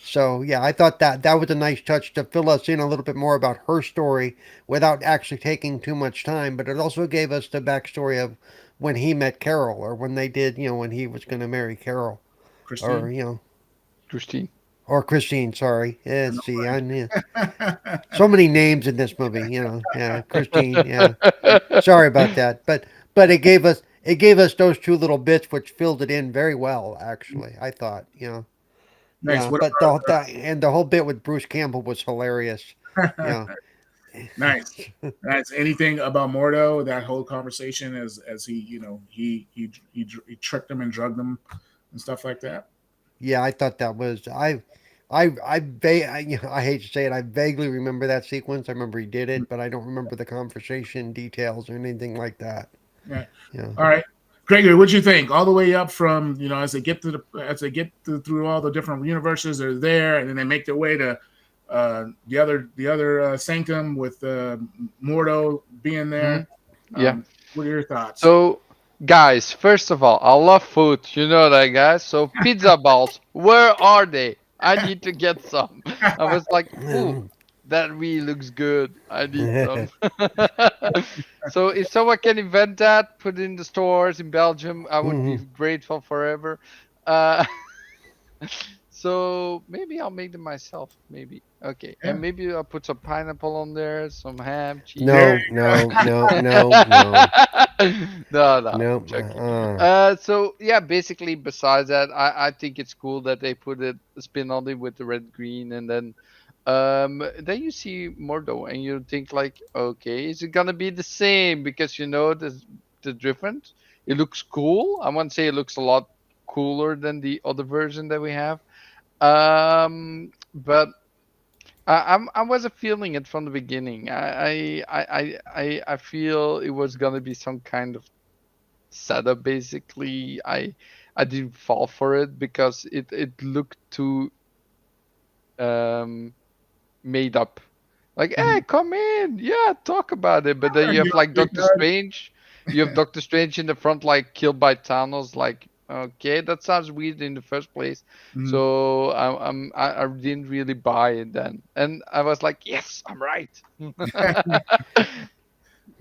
So yeah, I thought that was a nice touch to fill us in a little bit more about her story without actually taking too much time. But it also gave us the backstory of when he met Carol, or when they did, when he was going to marry Carol, or Christine. Christine. or Christine. Sorry, yeah. No See, worries. so many names in this movie. Yeah, Christine. Yeah, sorry about that. But it gave us those two little bits which filled it in very well. Actually, I thought. Nice. Yeah, What but the whole bit with Bruce Campbell was hilarious. about Yeah. nice? Nice. Anything about Mordo? That whole conversation as he, he tricked them and drugged them and stuff like that. Yeah, I thought that was I hate to say it, I vaguely remember that sequence. I remember he did it, but I don't remember the conversation details or anything like that. Yeah. Yeah. All right. Gregory, what'd you think? All the way up from as they get through all the different universes, they're there, and then they make their way to the other sanctum with Mordo being Hmm. there. Yeah. What are your thoughts? So, guys, first of all, I love food. You know that, guys. So, pizza balls, where are they? I need to get some. I was like, ooh, that really looks good. I need some. So, if someone can invent that, put it in the stores in Belgium, I would be grateful forever. Uh, so maybe I'll make them myself. Maybe. Okay. Yeah. And maybe I'll put some pineapple on there, some ham, cheese. There No, you no, no, no, no, No, no. joking. So yeah, basically, besides that, I think it's cool that they put a spin on it with the red green, and then you see Mordo, and you think like, okay, is it gonna be the same? Because the difference. It looks cool. I won't say it looks a lot cooler than the other version that we have. But I wasn't feeling it from the beginning. I feel it was gonna be some kind of setup. Basically, I didn't fall for it because it looked too made up. Like, hey, come in, yeah, talk about it. But then you have like Doctor Strange. You have Doctor Strange in the front, like killed by Thanos. Like, okay, that sounds weird in the first place. So I didn't really buy it then, and I was like, yes, I'm right.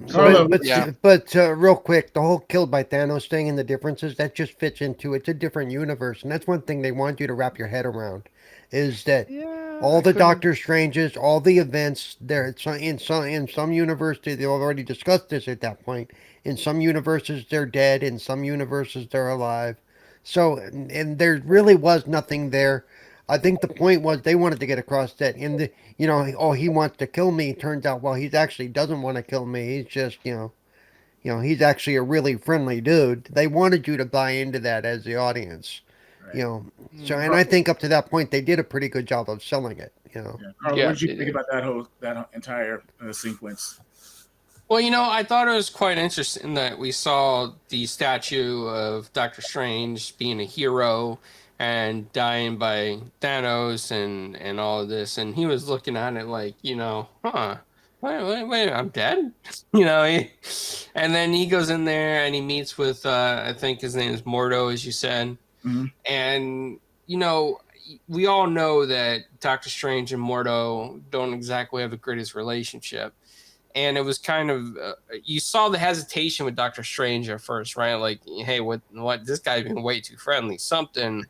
So yeah, But real quick, the whole killed by Thanos thing and the differences that just fits into it's a different universe, and that's one thing they want you to wrap your head around, is that yeah, all I the couldn't. Doctor Stranges, all the events there in some universes they've already discussed this at that point. In some universes they're dead, in some universes they're alive. So and there really was nothing there. I think the point was they wanted to get across that in the oh he wants to kill me. Turns out well he actually doesn't want to kill me. He's just he's actually a really friendly dude. They wanted you to buy into that as the audience. Right. You know, so Mm, and I think up to that point they did a pretty good job of selling it. Yeah. Carl, yeah, what did you they think did. about that entire sequence? Well, I thought it was quite interesting that we saw the statue of Doctor Strange being a hero and dying by Thanos and all of this, and he was looking at it like, huh, wait, I'm dead, and then he goes in there and he meets with, I think his name is Mordo, as you said, Mm-hmm. and we all know that Doctor Strange and Mordo don't exactly have the greatest relationship. And it was kind of you saw the hesitation with Doctor Strange at first, right? Like, hey, what? This guy's been way too friendly. Something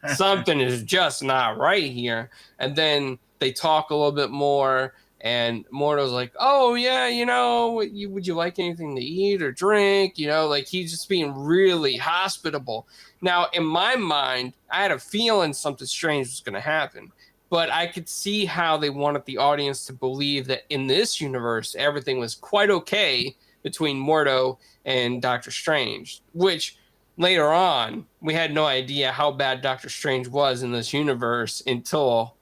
is just not right here. And then they talk a little bit more, and Mordo's like, "Oh yeah, would you like anything to eat or drink?" Like he's just being really hospitable. Now, in my mind, I had a feeling something strange was going to happen. But I could see how they wanted the audience to believe that in this universe, everything was quite okay between Mordo and Doctor Strange, which later on, we had no idea how bad Doctor Strange was in this universe until,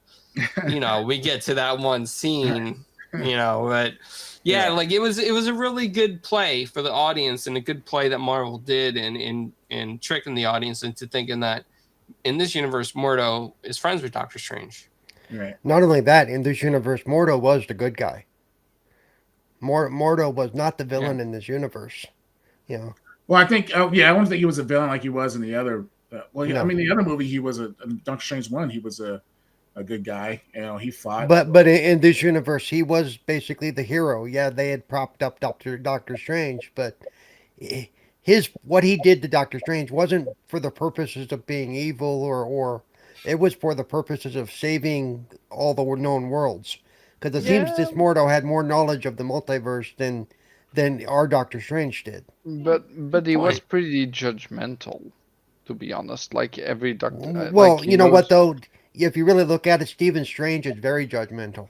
we get to that one scene, but yeah, like it was a really good play for the audience and a good play that Marvel did in tricking the audience into thinking that in this universe, Mordo is friends with Doctor Strange. Right. Not only that, in this universe, Mordo was the good guy. Mordo was not the villain in this universe. Well, I think, I don't think he was a villain like he was in the other. I mean, the other movie, he was Doctor Strange 1. He was a good guy. He fought. But in this universe, he was basically the hero. Yeah, they had propped up Doctor Strange, but what he did to Doctor Strange wasn't for the purposes of being evil or it was for the purposes of saving all the known worlds. Because it seems Yeah, this Mordo had more knowledge of the multiverse than our Doctor Strange did. but he was Point. pretty judgmental, to be honest. Like every doctor, like Well, he you know what knows. though? If you really look at it, Stephen Strange is very judgmental.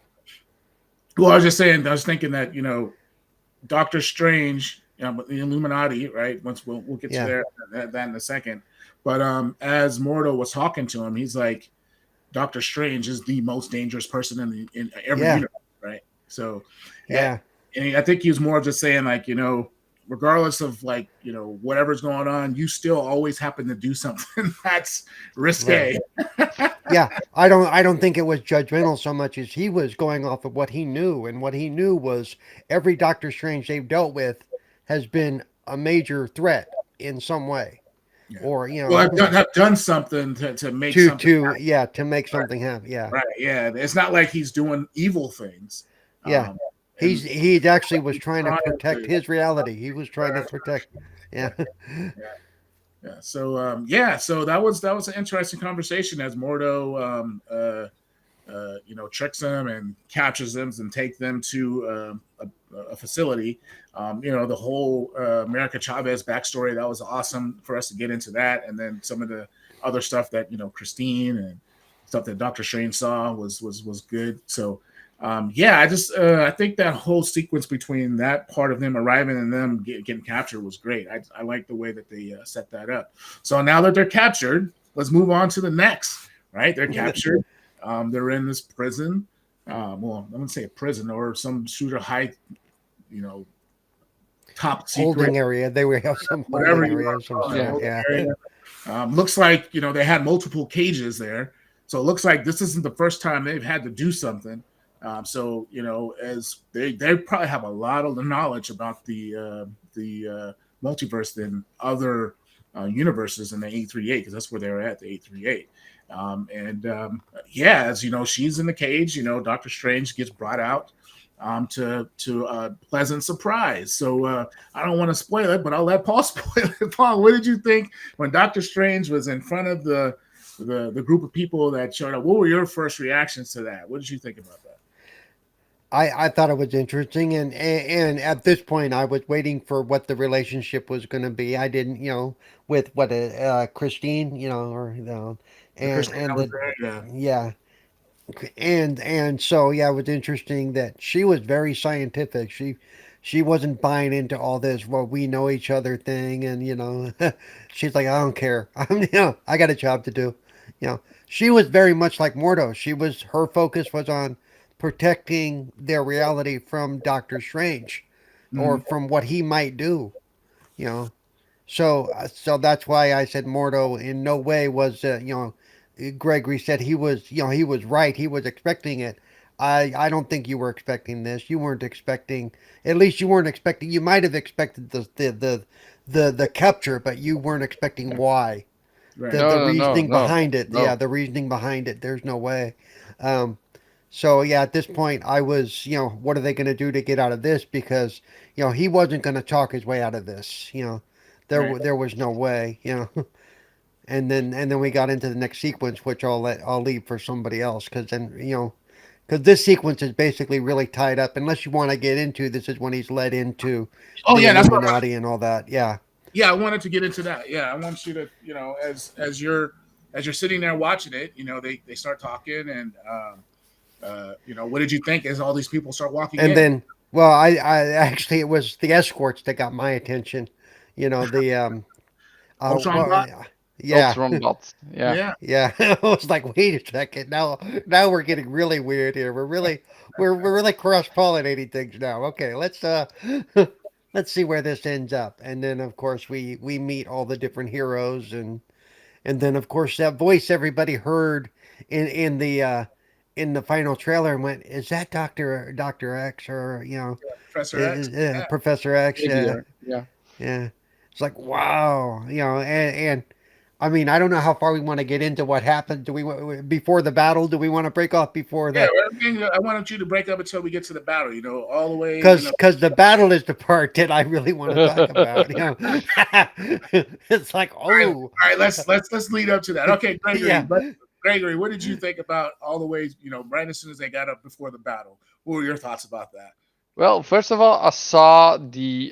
Well, I was just saying, I was thinking that, Doctor Strange, the Illuminati, right? Once we'll get Yeah. to that in a second. But as Mordo was talking to him, he's like, Doctor Strange is the most dangerous person in every Yeah. universe, right? So, Yeah. and I think he was more of just saying, like, regardless of, like, whatever's going on, you still always happen to do something that's risque. Yeah, I don't think it was judgmental so much as he was going off of what he knew, and what he knew was every Doctor Strange they've dealt with has been a major threat in some way, Yeah. or Well, I've done something to make something happen. to make something happen. Yeah, Right. Yeah. It's not like he's doing evil things. yeah. And He actually was trying to trying protect to- his reality. He was trying to Right. protect. Yeah, Yeah. So so that was an interesting conversation as Mordo tricks them and captures them and take them to a facility. The whole America Chavez backstory, that was awesome for us to get into that, and then some of the other stuff that Christine and stuff that Dr. Strange saw was good. So I think that whole sequence between that part of them arriving and them getting captured was great. I like the way that they set that up. So now that they're captured, let's move on to the next. Right, they're captured. They're in this prison. well, I wouldn't say a prison or some shooter high, you know, top secret, Holding area. They would have some whatever holding you area want of to some call it, Yeah. sort. holding Yeah. area. Looks like they had multiple cages there, so it looks like this isn't the first time they've had to do something. So as they probably have a lot of the knowledge about the multiverse than other universes in the 838 because that's where they were at, the 838. Yeah, as you know, she's in the cage. Doctor Strange gets brought out to a pleasant surprise. So I don't want to spoil it, but I'll let Paul spoil it. Paul, what did you think when Doctor Strange was in front of the group of people that showed up? What were your first reactions to that? What did you think about that? I thought it was interesting, and at this point, I was waiting for what the relationship was going to be. I didn't, with what Christine, or The Christian and that was the there, yeah. yeah, and so yeah, it was interesting that she was very scientific. She wasn't buying into all this well we know each other thing, and she's like I don't care. I got a job to do. She was very much like Mordo. Her focus was on protecting their reality from Doctor Strange, or Mhm. from what he might do. You know, so that's why I said Mordo in no way was Gregory said he was right. He was expecting it. I don't think you were expecting this. You weren't expecting. At least you weren't expecting. You might have expected the capture, but you weren't expecting why. Right. The No, no, no, reasoning no, behind it. Yeah, no. the reasoning behind it. There's no way. Um, so yeah, at this point, I was what are they going to do to get out of this? Because he wasn't going to talk his way out of this. Right. There was no way. And then we got into the next sequence, which I'll leave for somebody else, because then because this sequence is basically really tied up. Unless you want to get into this, is when he's led into Oh the yeah, that's what. Illuminati and all that. Yeah. Yeah, I wanted to get into that. Yeah, I want you to, as you're sitting there watching it, they start talking, and what did you think as all these people start walking And in? then, well, I actually it was the escorts that got my attention. The Ultron well, bot. yeah, Ultron bots. Yeah. Yeah. yeah. I was like, wait a second. Now we're getting really weird here. We're really cross pollinating things now. Okay, let's let's see where this ends up. And then of course we meet all the different heroes, and then of course that voice everybody heard in the final trailer and went, is that Doctor X, or Professor X. Yeah. Professor X? Yeah, Xavier. Yeah. yeah. It's like wow, and I mean I don't know how far we want to get into what happened. Do we before the battle? Do we want to break off before Yeah, the? everything. I wanted you to break up until we get to the battle. All the way. Because the battle is the part that I really want to talk about. It's like All right. Let's lead up to that. Okay, Gregory. yeah. But Gregory, what did you think about all the way? Right as soon as they got up before the battle, what were your thoughts about that? Well, first of all, I saw the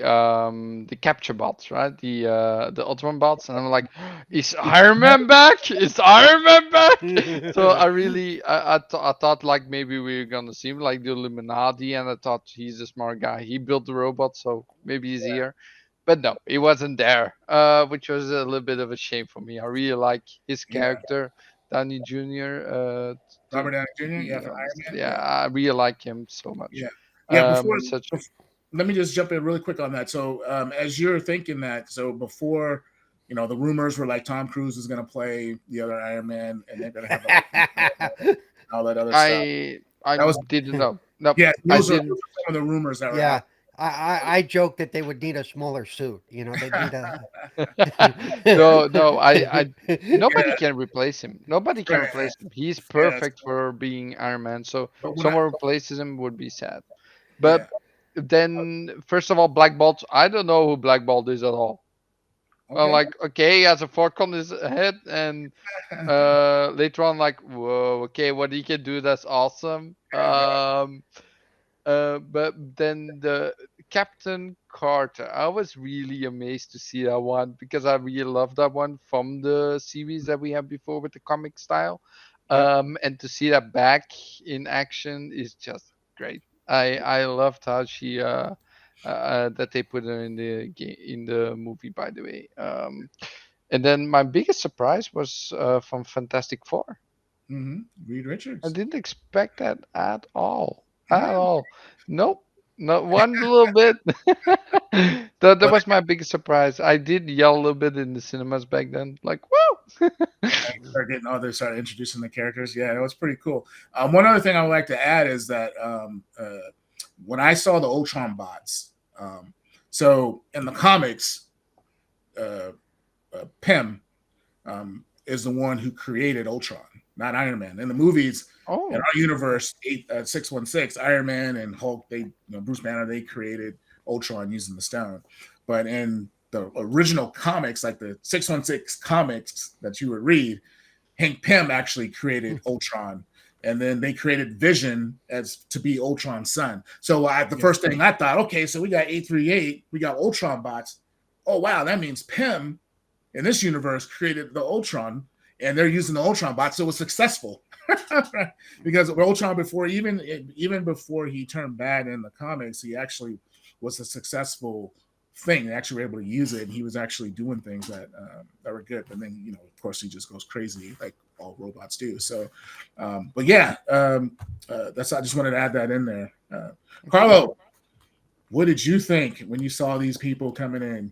capture bots, right? The Ultron bots, and I'm like, is Iron Man back? Is Iron Man back? So I really I thought like maybe we were gonna see him like the Illuminati, and I thought he's a smart guy. He built the robot, so maybe he's here. But no, he wasn't there, which was a little bit of a shame for me. I really like his Yeah, character, Downey Jr. Robert Downey To Jr. Yeah, be for Iron honest, Man. yeah, Yeah, I really like him so much. yeah, yeah. Such Let me just jump in really quick on that. So, as you're thinking that, so before, the rumors were like Tom Cruise is going to play the other Iron Man, and they're going to have all that other stuff. I That was, didn't know. Nope, yeah, I those are didn't. some of the rumors that were Yeah. out. I joke that they would need a smaller suit. They'd need a. No, no, I nobody Yeah, can replace him. Nobody can right, right. replace him. He's Yeah, that's perfect for being Iron Man. So but when I, someone replaces him would be sad. yeah, But then, first of all, Black Bolt. I don't know who Black Bolt is at all. I'm okay. like, okay, he has a fork on his head, and later on, like, whoa, okay, what he can do, that's awesome. But then the Captain Carter, I was really amazed to see that one because I really love that one from the series that we had before with the comic style. Yep. And to see that back in action is just great. I loved how she that they put her in the in the movie, by the way. And then my biggest surprise was from Fantastic Four. Reed I Richards. didn't expect that at all. At Yeah. all. Nope. Not one little bit. That was my biggest surprise. I did yell a little bit in the cinemas back then, like "woo!" They started introducing the characters. Yeah, it was pretty cool. One other thing I would like to add is that when I saw the Ultron bots, so in the comics, Pym is the one who created Ultron, not Iron Man. In the movies, in Oh, our universe, 616, Iron Man and Hulk, Bruce Banner, they created Ultron using the stone. But in the original comics, like the 616 comics that you would read, Hank Pym actually created Ultron, and then they created Vision as to be Ultron's son. So the first thing I thought, okay, so we got 838, we got Ultron bots. Oh wow, that means Pym in this universe created the Ultron, and they're using the Ultron bots, so it was successful. Because Ultron, even before he turned bad in the comics, he actually was a successful thing. They actually were able to use it, and he was actually doing things that were good. But then, of course, he just goes crazy like all robots do. So, but yeah, that's. I just wanted to add that in there. Carlo, what did you think when you saw these people coming in?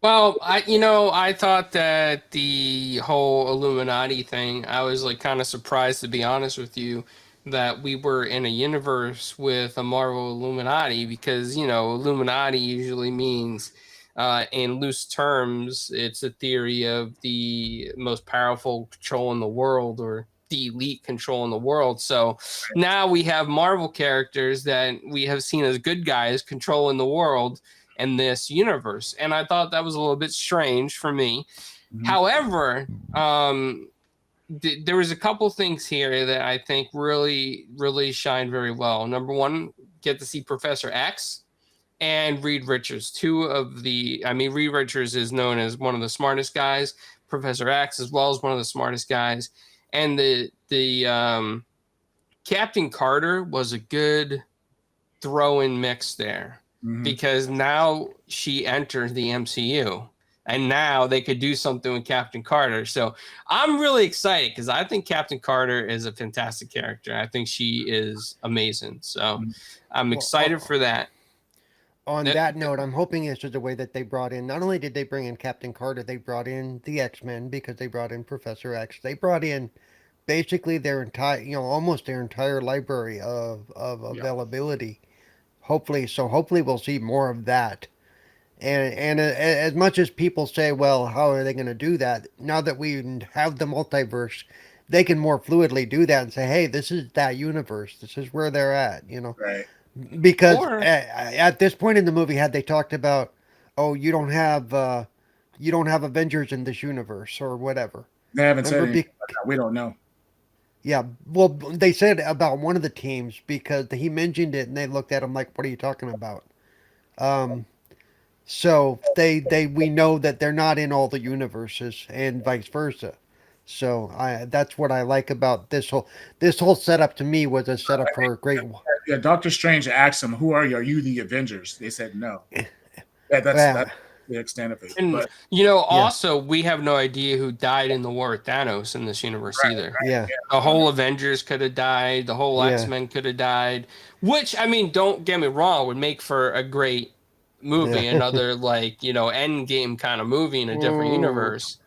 Well, I thought that the whole Illuminati thing, I was like kind of surprised, to be honest with you, that we were in a universe with a Marvel Illuminati, because, Illuminati usually means, in loose terms, it's a theory of the most powerful control in the world, or the elite control in the world. So now we have Marvel characters that we have seen as good guys controlling the world in this universe, and I thought that was a little bit strange for me. However, there was a couple things here that I think really shined very well. Number one, get to see Professor X and Reed Richards. Reed Richards is known as one of the smartest guys. Professor X as well as one of the smartest guys, and the Captain Carter was a good throw-in mix there. Because now she enters the MCU, and now they could do something with Captain Carter. So I'm really excited, because I think Captain Carter is a fantastic character. I think she is amazing. So I'm excited for that. On that note, I'm hoping it's just the way that they brought in. Not only did they bring in Captain Carter, they brought in the X-Men, because they brought in Professor X. They brought in basically their entire, almost their entire library of availability. Hopefully we'll see more of that. And as much as people say, well, how are they going to do that? Now that we have the multiverse, they can more fluidly do that and say, hey, this is that universe. This is where they're at, Right. Because at this point in the movie, had they talked about, oh, you don't have Avengers in this universe or whatever. They haven't said anything about that. We don't know. Yeah, well, they said about one of the teams, because he mentioned it, and they looked at him like, "What are you talking about?" So we know that they're not in all the universes, and vice versa. So that's what I like about this whole setup. To me, was a setup for a great. Yeah, Doctor Strange asked him, "Who are you? Are you the Avengers?" They said no. Yeah, that's the extent of it. And also, we have no idea who died in the war with Thanos in this universe either. Yeah. The whole Avengers could have died. The whole X-Men could have died. Which, don't get me wrong, would make for a great movie. Another Endgame kind of movie in a different universe.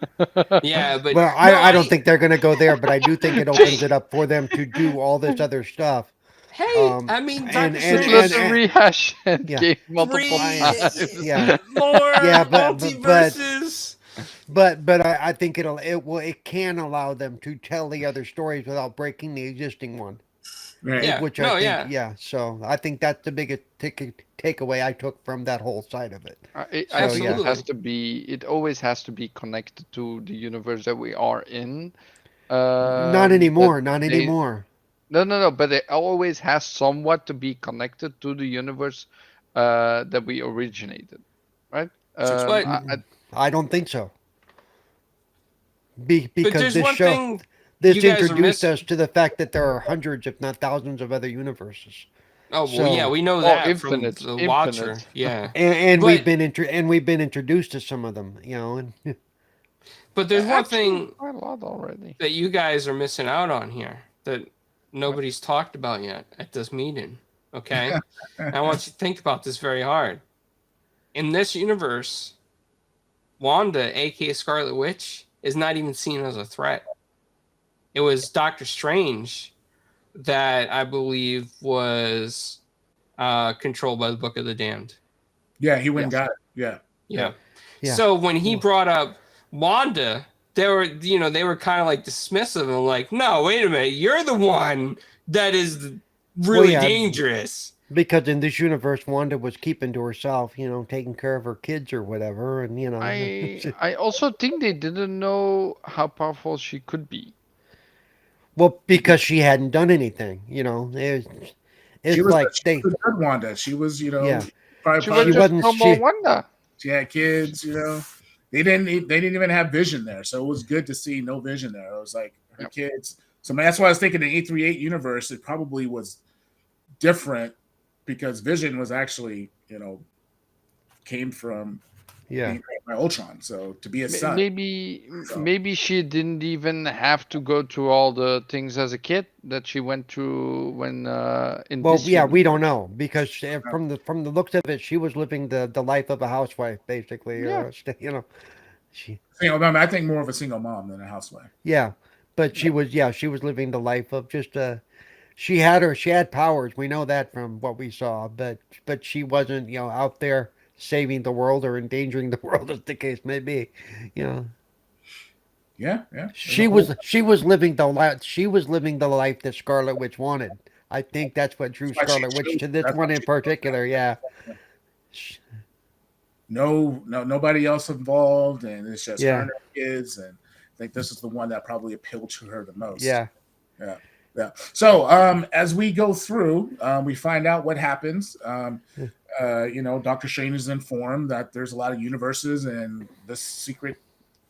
Yeah, but well, I don't think they're gonna go there, but I do think it opens it up for them to do all this other stuff. Hey, Doctor Strange rehash Endgame multiple times. Yeah, more multiverses. But I think it can allow them to tell the other stories without breaking the existing one. Right. Yeah. Which I think, So I think that's the biggest takeaway I took from that whole side of it. I think it has to be. It always has to be connected to the universe that we are in. Not anymore. Not anymore. No. But it always has somewhat to be connected to the universe that we originated, right? I don't think so. Because this show. This introduced us to the fact that there are hundreds, if not thousands, of other universes. Oh well, we know that from the Watcher. Yeah, and we've been introduced to some of them, and But there's one Actually, thing quite a lot already. that you guys are missing out on here that nobody's talked about yet at this meeting. Okay? And I want you to think about this very hard. In this universe, Wanda, aka Scarlet Witch, is not even seen as a threat. It was Doctor Strange that I believe was controlled by the Book of the Damned. Yeah, he went and Yes. got it. Yeah. Yeah. Yeah. So when he brought up Wanda, they were kind of like dismissive and like, no, wait a minute, you're the one that is really yeah. dangerous. Because in this universe, Wanda was keeping to herself, taking care of her kids or whatever, and I also think they didn't know how powerful she could be. well, because she hadn't done anything, it's She was, like she was a good Wanda. She was, Yeah. probably, She was She just wasn't- normal she- Wanda. she had kids. They didn't even have Vision there, so it was good to see no Vision there. It was like her kids. So that's why I was thinking the 838 universe, it probably was different because Vision was actually, came from yeah. being created by Ultron. So to be a son, Maybe she didn't even have to go through all the things as a kid that she went through when in Well, this yeah, we universe. don't know because from the looks of it, she was living the life of a housewife, basically. Yeah. She I think more of a single mom than a housewife. yeah, but she was living the life of just she had powers. We know that from what we saw, but she wasn't out there saving the world or endangering the world, as the case may be. Yeah. She was living the life. She was living the life that Scarlet Witch wanted. I think that's what drew That's why she Scarlet Witch chose- to this that's one why in she- particular. Yeah. nobody else involved, and it's just Yeah. her and her kids. And I think this is the one that probably appealed to her the most. Yeah. Yeah. So as we go through, we find out what happens. Dr. Strange is informed that there's a lot of universes, and this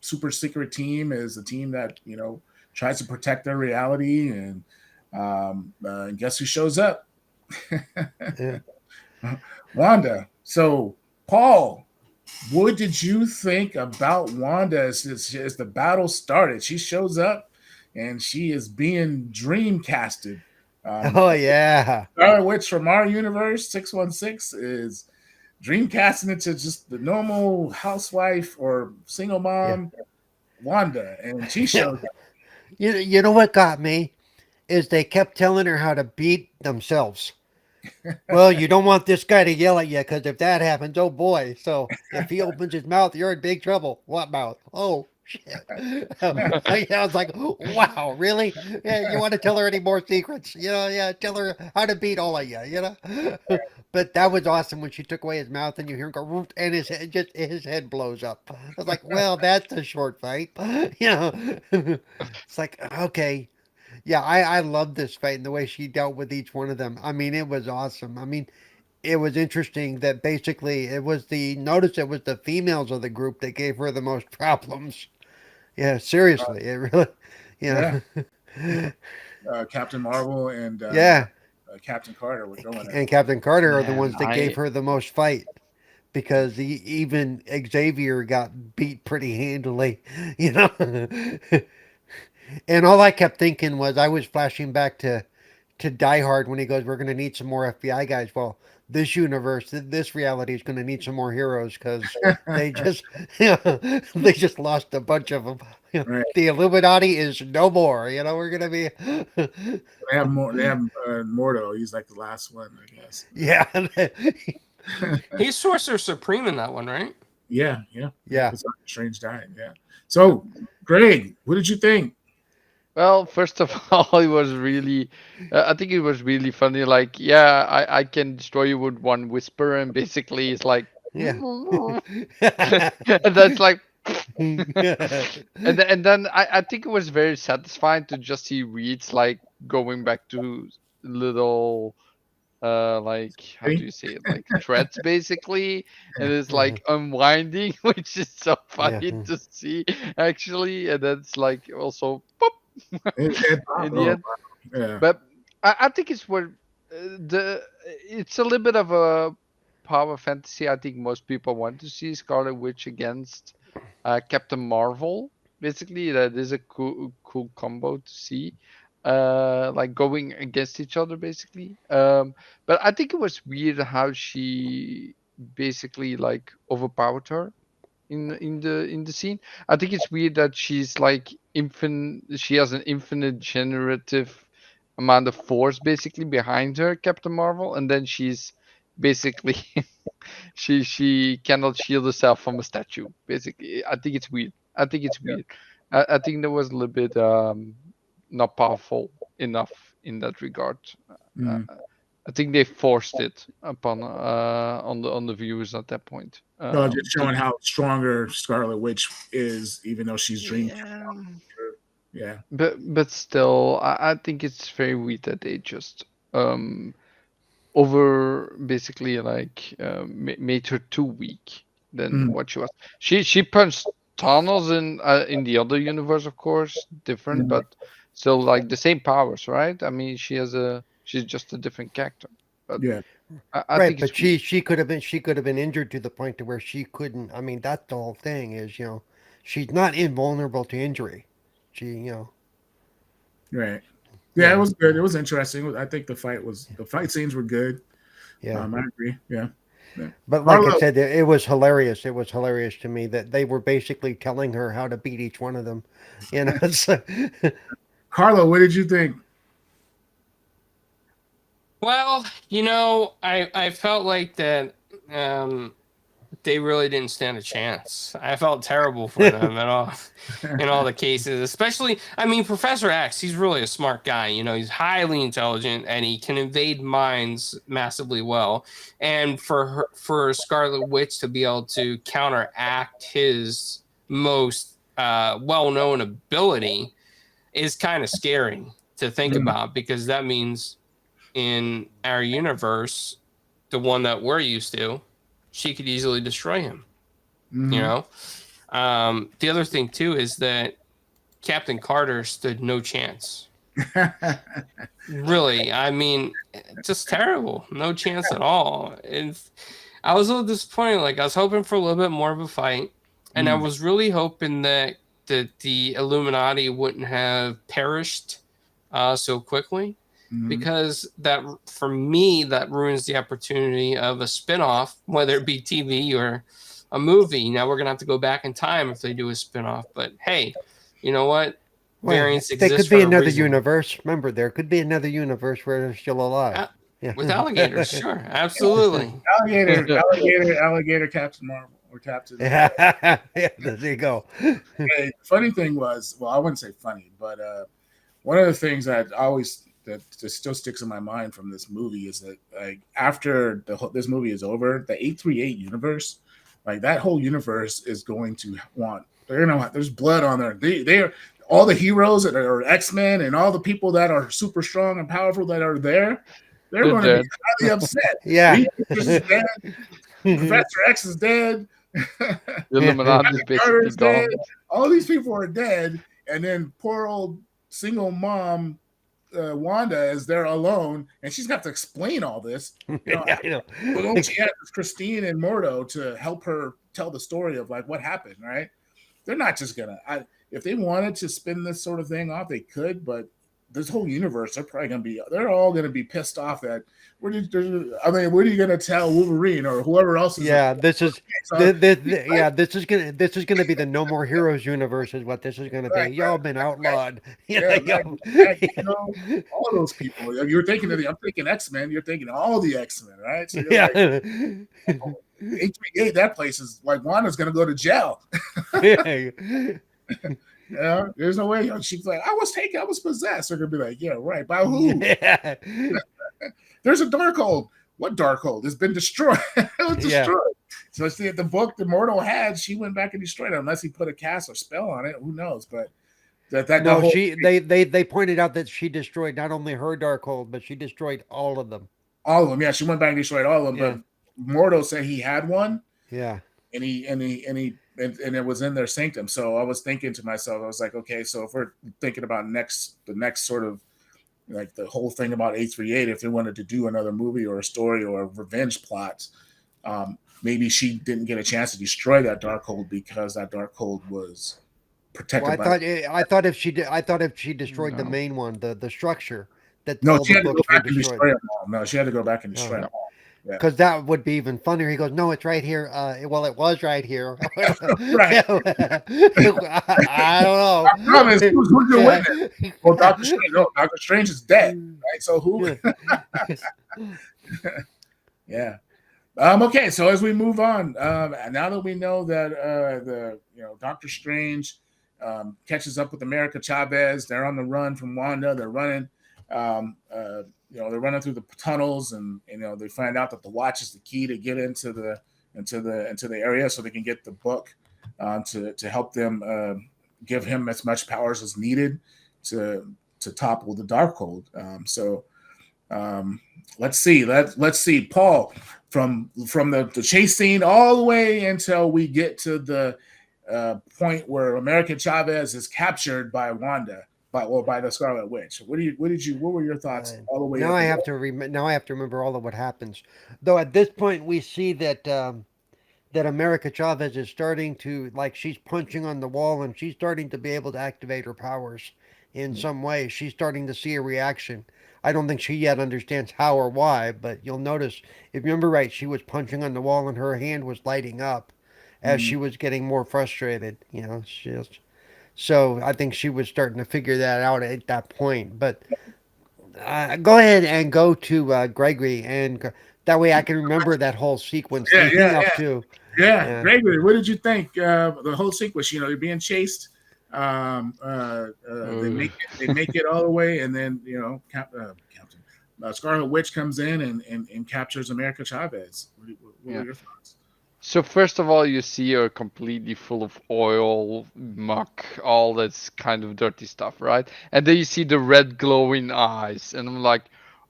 super secret team is a team that tries to protect their reality. And guess who shows up? Yeah. Wanda. So Paul, what did you think about Wanda as the battle started? She shows up and she is being dreamcasted. Oh yeah. Scarlet Witch from our universe, 616, is dreamcasting into just the normal housewife or single mom, Wanda, and she shows up. You know what got me is they kept telling her how to beat themselves. Well, you don't want this guy to yell at you because if that happens, oh boy. So if he opens his mouth, you're in big trouble. What mouth? Oh shit. I was like, wow, really? Yeah, you want to tell her any more secrets? Tell her how to beat all of you, But that was awesome when she took away his mouth and you hear him go, "Whoop," and his head blows up. I was like, well, that's a short fight. It's like, okay. Yeah, I love this fight and the way she dealt with each one of them. I mean, it was awesome. I mean, it was interesting that basically it was the females of the group that gave her the most problems. Yeah, seriously, it really, Yeah. Captain Marvel and Captain Carter were going at and it. Captain Carter are the Man, ones that gave her the most fight because even Xavier got beat pretty handily, And all I kept thinking was I was flashing back to Die Hard when he goes, "We're going to need some more FBI guys." Well, this universe, this reality is going to need some more heroes because they just they just lost a bunch of them. Right. The Illuminati is no more. We're going to be They have more. They have Mordo. He's like the last one, I guess. yeah. He's Sorcerer Supreme in that one, right? Yeah. Yeah. Strange dying. Yeah. So, Greg, what did you think? Well, first of all, it was really, I think it was really funny. Like, yeah, I can destroy you with one whisper, and basically it's like, Yeah. and that's like, and then I think it was very satisfying to just see Reed's like going back to little, like how do you say it, like threads basically, and it's like unwinding, which is so funny to see actually, and that's like also pop. In the end. Yeah. But I think it's where it's a little bit of a power fantasy. I think most people want to see Scarlet Witch against Captain Marvel. Basically, that is a cool combo to see, like going against each other, basically. But I think it was weird how she basically like overpowered her in the scene. I think it's weird that she's like infinite. She has an infinite generative amount of force basically behind her, Captain Marvel, and then she's basically she cannot shield herself from a statue. Basically, I think it's weird. I think it's weird. I think that was a little bit not powerful enough in that regard. Mm. I think they forced it upon on the viewers at that point. No, just showing how stronger Scarlet Witch is, even though she's dreamed. Yeah. Yeah. But still, I think it's very weird that they just over basically like made her too weak than Mm. what she was. She punched Thanos in the other universe, of course, different, but still like the same powers, right? I mean, she's just a different character. But Yeah. I Right, think but it's weird. she could have been injured to the point to where she couldn't. I mean, that's the whole thing is, she's not invulnerable to injury. She. Right. Yeah, it Yeah. was good. It was interesting. I think the fight scenes were good. Yeah. I agree. Yeah. But like I Carlo, said, it was hilarious. It was hilarious to me that they were basically telling her how to beat each one of them. So, Carlo, what did you think? Well, I felt like that they really didn't stand a chance. I felt terrible for them at all in all the cases, especially, I mean, Professor X, he's really a smart guy. He's highly intelligent and he can invade minds massively well. And for Scarlet Witch to be able to counteract his most well-known ability is kind of scary to think about, because that means in our universe, the one that we're used to, she could easily destroy him. The other thing too is that Captain Carter stood no chance. Really, I mean, just terrible, no chance at all. And I was a little disappointed. Like, I was hoping for a little bit more of a fight, and I was really hoping that the Illuminati wouldn't have perished so quickly. Because that, for me, that ruins the opportunity of a spinoff, whether it be TV or a movie. Now we're gonna have to go back in time if they do a spinoff. But hey, you know what? Variants there exist could for be a another reason. universe. Remember, there could be another universe where they're still alive. Yeah. With alligators, sure, absolutely. Alligator, Captain Marvel or Captain. Yeah, there you go. Hey, funny thing was, well, I wouldn't say funny, but one of the things that still sticks in my mind from this movie is that, like, after this movie is over, the 838 universe, like that whole universe is going to want, there's blood on there. They are all the heroes that are X-Men and all the people that are super strong and powerful that are there. They're going to be highly upset. Yeah. Reed Richards is dead. Professor X is dead. The Illuminati is basically gone. All these people are dead, and then poor old single mom Wanda is there alone, and she's got to explain all this. I know. Well, she has Christine and Mordo to help her tell the story of like what happened, right? They're not just gonna. If they wanted to spin this sort of thing off, they could, but this whole universe, they're all gonna be pissed off that what are you gonna tell Wolverine or whoever else is? Yeah, this is gonna be the No More Heroes universe, is what this is gonna be. Y'all been outlawed. All those people. You're thinking I'm thinking X-Men. You're thinking all the X-Men, right? So Yeah. like, 838, that place is like Wanda's gonna go to jail. Yeah, there's no way. She's like, I was possessed. They're gonna be like, yeah, right. By who? Yeah. There's a Darkhold. What Darkhold? It's been destroyed. It was destroyed. So see, the book the Mortal had, she went back and destroyed it. Unless he put a cast or spell on it, who knows? But they pointed out that she destroyed not only her Darkhold, but she destroyed all of them. All of them, yeah. She went back and destroyed all of them. Yeah. But Mordo said he had one. Yeah. And it was in their sanctum. So I was thinking to myself, I was like, okay, so if we're thinking about the next sort of like the whole thing about 838, if they wanted to do another movie or a story or a revenge plot, maybe she didn't get a chance to destroy that Darkhold because that Darkhold was protected Well, by. I thought if she destroyed the No. main one, the structure that No, all she the had to go books were back and destroyed. destroy them all. No, she had to go back and destroy Oh. them all. Yeah. Because that would be even funnier. He goes, "No, it's right here." Well, it was right here. Right. I don't know. Promise, who's your Yeah. witness? Well, Doctor Strange. No, Doctor Strange is dead. Right. So who? Yeah. Okay. So as we move on, now that we know that Doctor Strange catches up with America Chavez, they're on the run from Wanda. They're running. They're running through the tunnels, and they find out that the watch is the key to get into the area, so they can get the book to help them give him as much powers as needed to topple the Darkhold. Let's see, Paul, from the chase scene all the way until we get to the point where America Chavez is captured by Wanda. By the Scarlet Witch. What were your thoughts all the way now up? I have to now I have to remember all of what happens. Though at this point we see that that America Chavez is starting to, like, she's punching on the wall and she's starting to be able to activate her powers in some way. She's starting to see a reaction. I don't think she yet understands how or why, but you'll notice, if you remember right, she was punching on the wall and her hand was lighting up as she was getting more frustrated. So I think she was starting to figure that out at that point. But go ahead and go to Gregory, and that way I can remember that whole sequence leading up to. Yeah, Yeah. Gregory, what did you think? The whole sequence, they're being chased. They make it all the way, and then Captain Scarlet Witch comes in and captures America Chavez. What were your thoughts? So first of all, you see her completely full of oil, muck, all this kind of dirty stuff, right? And then you see the red glowing eyes, and I'm like,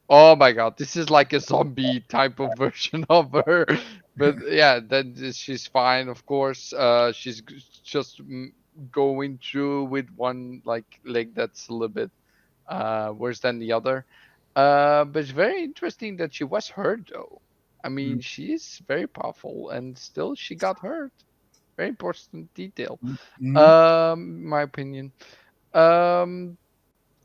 oh my god, this is like a zombie type of version of her. But yeah, then she's fine, of course. She's just going through with one leg that's a little bit worse than the other. But it's very interesting that she was hurt though. I mean, she's very powerful, and still she got hurt. Very important detail, my opinion. Um,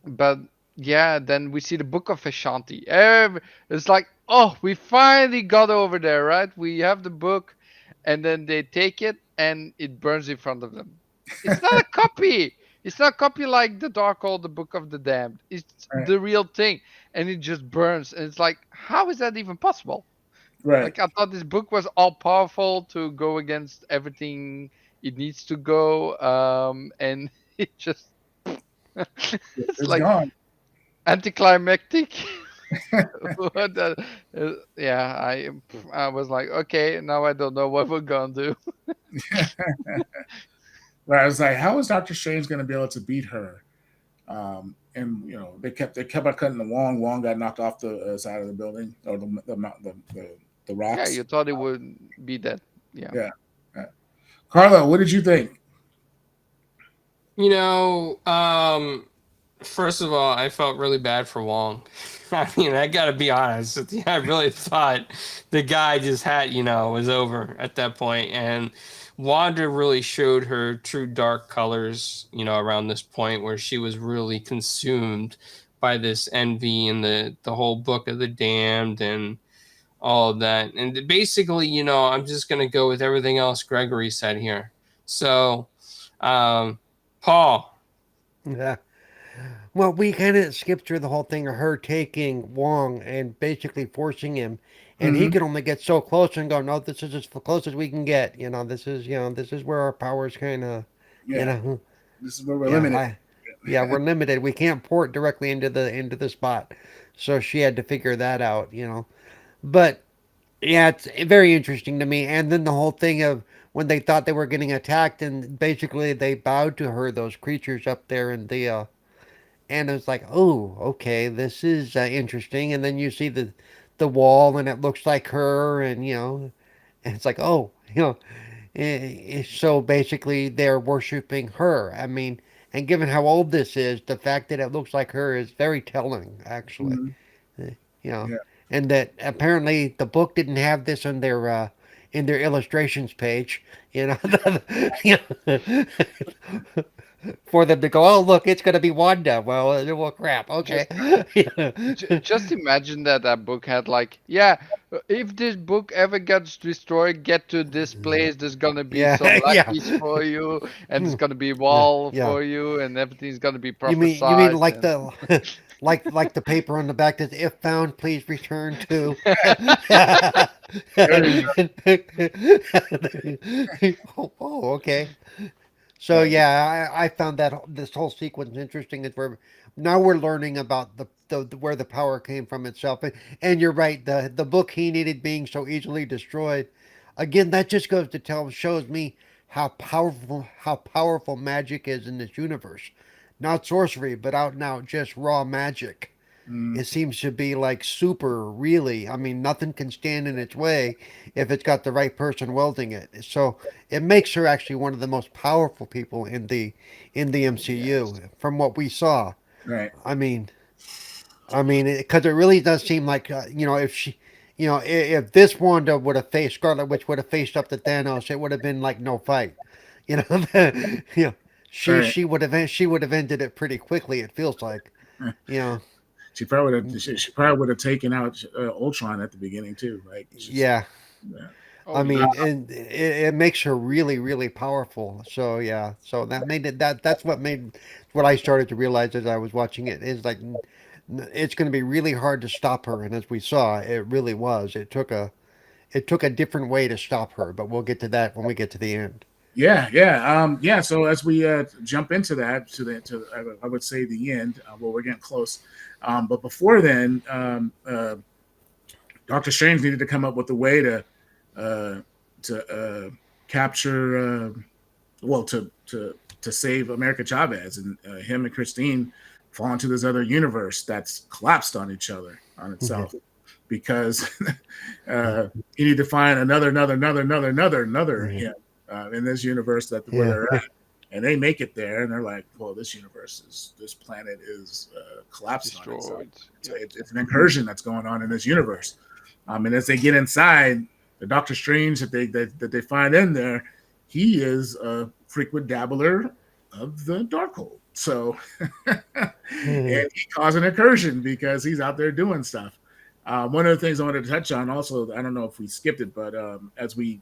but yeah, then we see the Book of Ashanti. It's like, oh, we finally got over there, right? We have the book, and then they take it, and it burns in front of them. It's not a copy. It's not a copy like the Darkhold, the Book of the Damned. It's the real thing, and it just burns. And it's like, how is that even possible? Right. Like, I thought this book was all powerful to go against everything it needs to go, and it just it's like gone. anticlimactic. Yeah, I was like, okay, now I don't know what we're gonna do. But I was like, how is Doctor Strange going to be able to beat her? And they kept on cutting the Wong. Wong got knocked off the side of the building, or the rocks. Yeah, you thought it would be that. Yeah. Carlo, what did you think? First of all, I felt really bad for Wong. I mean, I gotta be honest. I really thought the guy just was over at that point. And Wanda really showed her true dark colors, around this point where she was really consumed by this envy and the whole Book of the Damned and all of that. And basically, I'm just going to go with everything else Gregory said here. So, Paul. Yeah. Well, we kind of skipped through the whole thing of her taking Wong and basically forcing him, and he could only get so close and go, no, this is as close as we can get. This is where our powers kind of, this is where we're limited. We're limited. We can't port directly into the spot, so she had to figure that out. But yeah, it's very interesting to me. And then the whole thing of when they thought they were getting attacked, and basically they bowed to her, those creatures up there in the. And it's like, oh, okay, this is interesting. And then you see the wall, and it looks like her, and and it's like, oh, so basically they're worshiping her. I mean, and given how old this is, the fact that it looks like her is very telling, actually. Uh, you know, Yeah. and that apparently the book didn't have this in in their illustrations page, you know, you know, for them to go, oh look, it's gonna be Wanda. Well, crap. Okay. Just imagine that that book had like, yeah, if this book ever gets destroyed, get to this place. There's gonna be Yeah, some yeah, luckies for you, and there's gonna be yeah, wall yeah. for you, and everything's gonna be You mean prophesized. like And the like the paper on the back that if found, please return to. There you go. Oh, okay. So Right. yeah, I found that this whole sequence interesting. Is where now we're learning about the where the power came from itself. And you're right, the book he needed being so easily destroyed. Again, that just goes to tell shows me how powerful magic is in this universe. Not sorcery, but out and out just raw magic. Mm, It seems to be like super, really. I mean, nothing can stand in its way if it's got the right person wielding it. So it makes her actually one of the most powerful people in the yes, MCU from what we saw. right. I mean, because it really does seem like if she, if this Wanda would have faced Scarlet Witch would have faced up to Thanos, it would have been like no fight. You know, you know, she Right. she would have ended it pretty quickly. It feels like, you know, She probably would have taken out Ultron at the beginning too. Like she's yeah. yeah. oh I yeah, mean, and it makes her really, really powerful. So yeah, so that made it that's what I started to realize as I was watching it is like it's going to be really hard to stop her. And as we saw, it really was. It took a different way to stop her, but we'll get to that when we get to the end. Yeah. So as we jump into that, I would say the end. Well, we're getting close, but before then, Doctor Strange needed to come up with a way uh, capture, well, to save America Chavez, and him and Christine fall into this other universe that's collapsed on each other on itself because you need to find another him in this universe that where Yeah, they're at, and they make it there, and they're like, "Well, this planet is collapsed on itself. destroyed. It's, Yeah. it's an incursion that's going on in this universe." And as they get inside, the Doctor Strange that they find in there, he is a frequent dabbler of the Darkhold. So, and he caused an incursion because he's out there doing stuff. One of the things I wanted to touch on, also, I don't know if we skipped it, but as we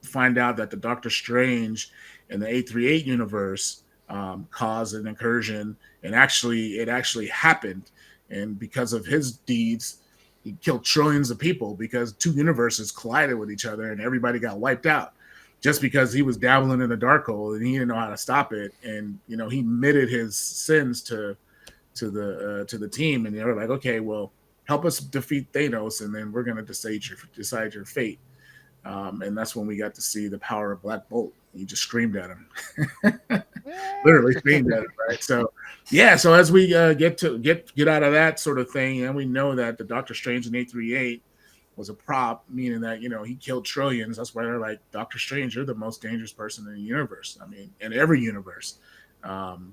find out that the Doctor Strange in the 838 universe caused an incursion, and it actually happened, and because of his deeds, he killed trillions of people because two universes collided with each other, and everybody got wiped out just because he was dabbling in the dark hole and he didn't know how to stop it, and he admitted his sins to the team, and they were like, okay, well, help us defeat Thanos, and then we're going to decide your fate. And that's when we got to see the power of Black Bolt. He just screamed at him, literally screamed at him, right? So, yeah. So as we get out of that sort of thing, and we know that the Doctor Strange in 838 was a prop, meaning that he killed trillions. That's why they're like, Doctor Strange, you're the most dangerous person in the universe. I mean, in every universe,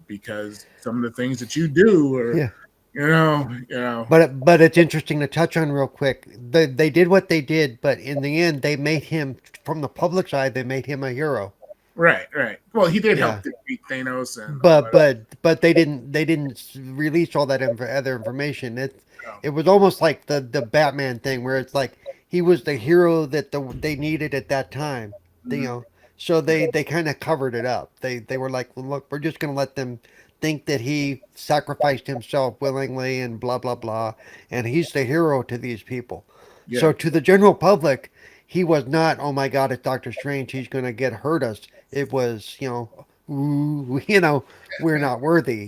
because some of the things that you do are, yeah. you know. But it's interesting to touch on real quick. They did what they did, but in the end, they made him from the public side. They made him a hero. Right. Well, he did Yeah. help defeat Thanos and all But that. but they didn't release all that other information. It Oh, it was almost like the Batman thing where it's like he was the hero that they needed at that time. You mhm. know, so they kind of covered it up. They were like, well, look, we're just gonna let them think that he sacrificed himself willingly and blah blah blah, and he's the hero to these people. Yeah. So to the general public, he was not. Oh my God, it's Doctor Strange. He's gonna get hurt us. It was ooh, we're not worthy.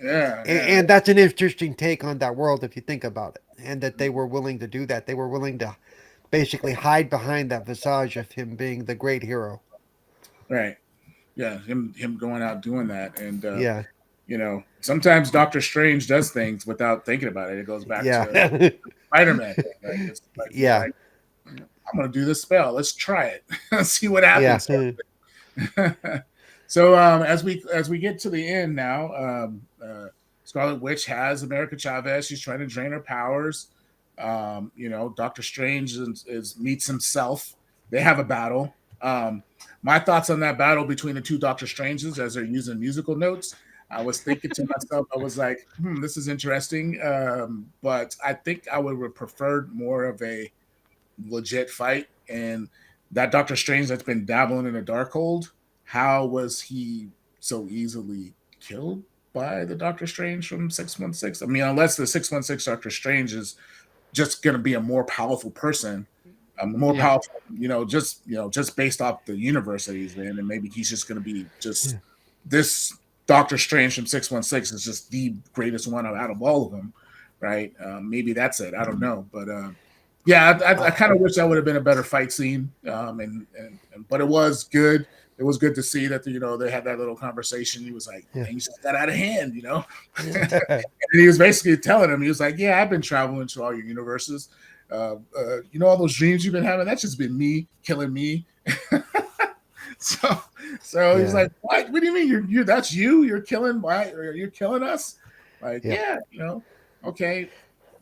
Yeah. And that's an interesting take on that world if you think about it. And that they were willing to do that. They were willing to basically hide behind that visage of him being the great hero. Right. Yeah. Him going out doing that, and Yeah, sometimes Doctor Strange does things without thinking about it. It goes back to yeah, Spider-Man. Like, it's like he's yeah, like, I'm gonna do this spell. Let's try it. Let's see what yeah, happens. So as we get to the end now, Scarlet Witch has America Chavez. She's trying to drain her powers. Doctor Strange meets himself. They have a battle. My thoughts on that battle between the two Doctor Stranges as they're using musical notes. I was thinking to myself, I was like, this is interesting. But I think I would have preferred more of a legit fight. And that Doctor Strange that's been dabbling in a Darkhold, how was he so easily killed by the Doctor Strange from 616? I mean, unless the 616 Doctor Strange is just going to be a more powerful person, more powerful, just based off the universe that he's in, and maybe he's just going to be this Doctor Strange from 616 is just the greatest one out of all of them, right? Maybe that's it. I don't know, but I kind of wish that would have been a better fight scene, but it was good. It was good to see that they had that little conversation. He was like, "Man, you just got out of hand," and he was basically telling him, he was like, "Yeah, I've been traveling to all your universes. All those dreams you've been having, that's just been me killing me." so he's like, "What? What do you mean? You're that's you? You're killing? Why? You're killing us?" Like, okay.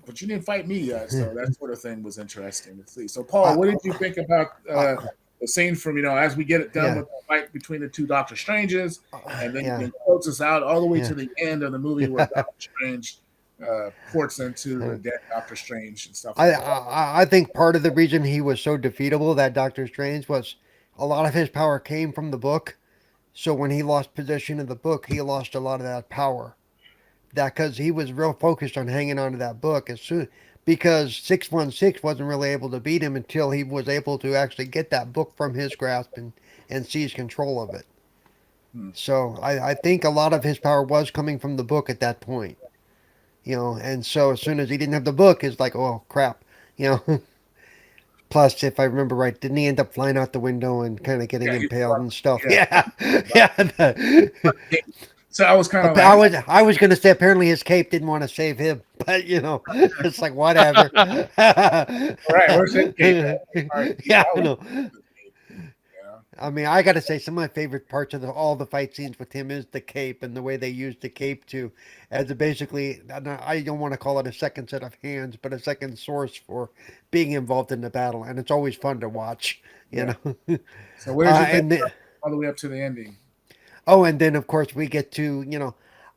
But you didn't fight me yet, so that sort of thing was interesting to see. So, Paul, what did you think about the scene from as we get it done with the fight between the two Doctor Stranges, and then you can close us out all the way to the end of the movie where Doctor Strange ports into the dead Doctor Strange and stuff. I think part of the reason he was so defeatable, that Doctor Strange, was a lot of his power came from the book. So when he lost possession of the book, he lost a lot of that power. That because he was real focused on hanging on to that book because 616 wasn't really able to beat him until he was able to actually get that book from his grasp and seize control of it. So I think a lot of his power was coming from the book at that point, and so as soon as he didn't have the book, it's like, oh crap, Plus, if I remember right, didn't he end up flying out the window and kind of getting impaled and stuff? Yeah. So I was kind of I was going to say apparently his cape didn't want to save him, but it's like whatever. Right, where's his cape? Yeah, I know. I mean, I got to say, some of my favorite parts of all the fight scenes with him is the cape and the way they use the cape as basically, I don't want to call it a second set of hands, but a second source for being involved in the battle, and it's always fun to watch. You know. So where's you think all the way up to the ending? Oh, and then of course we get to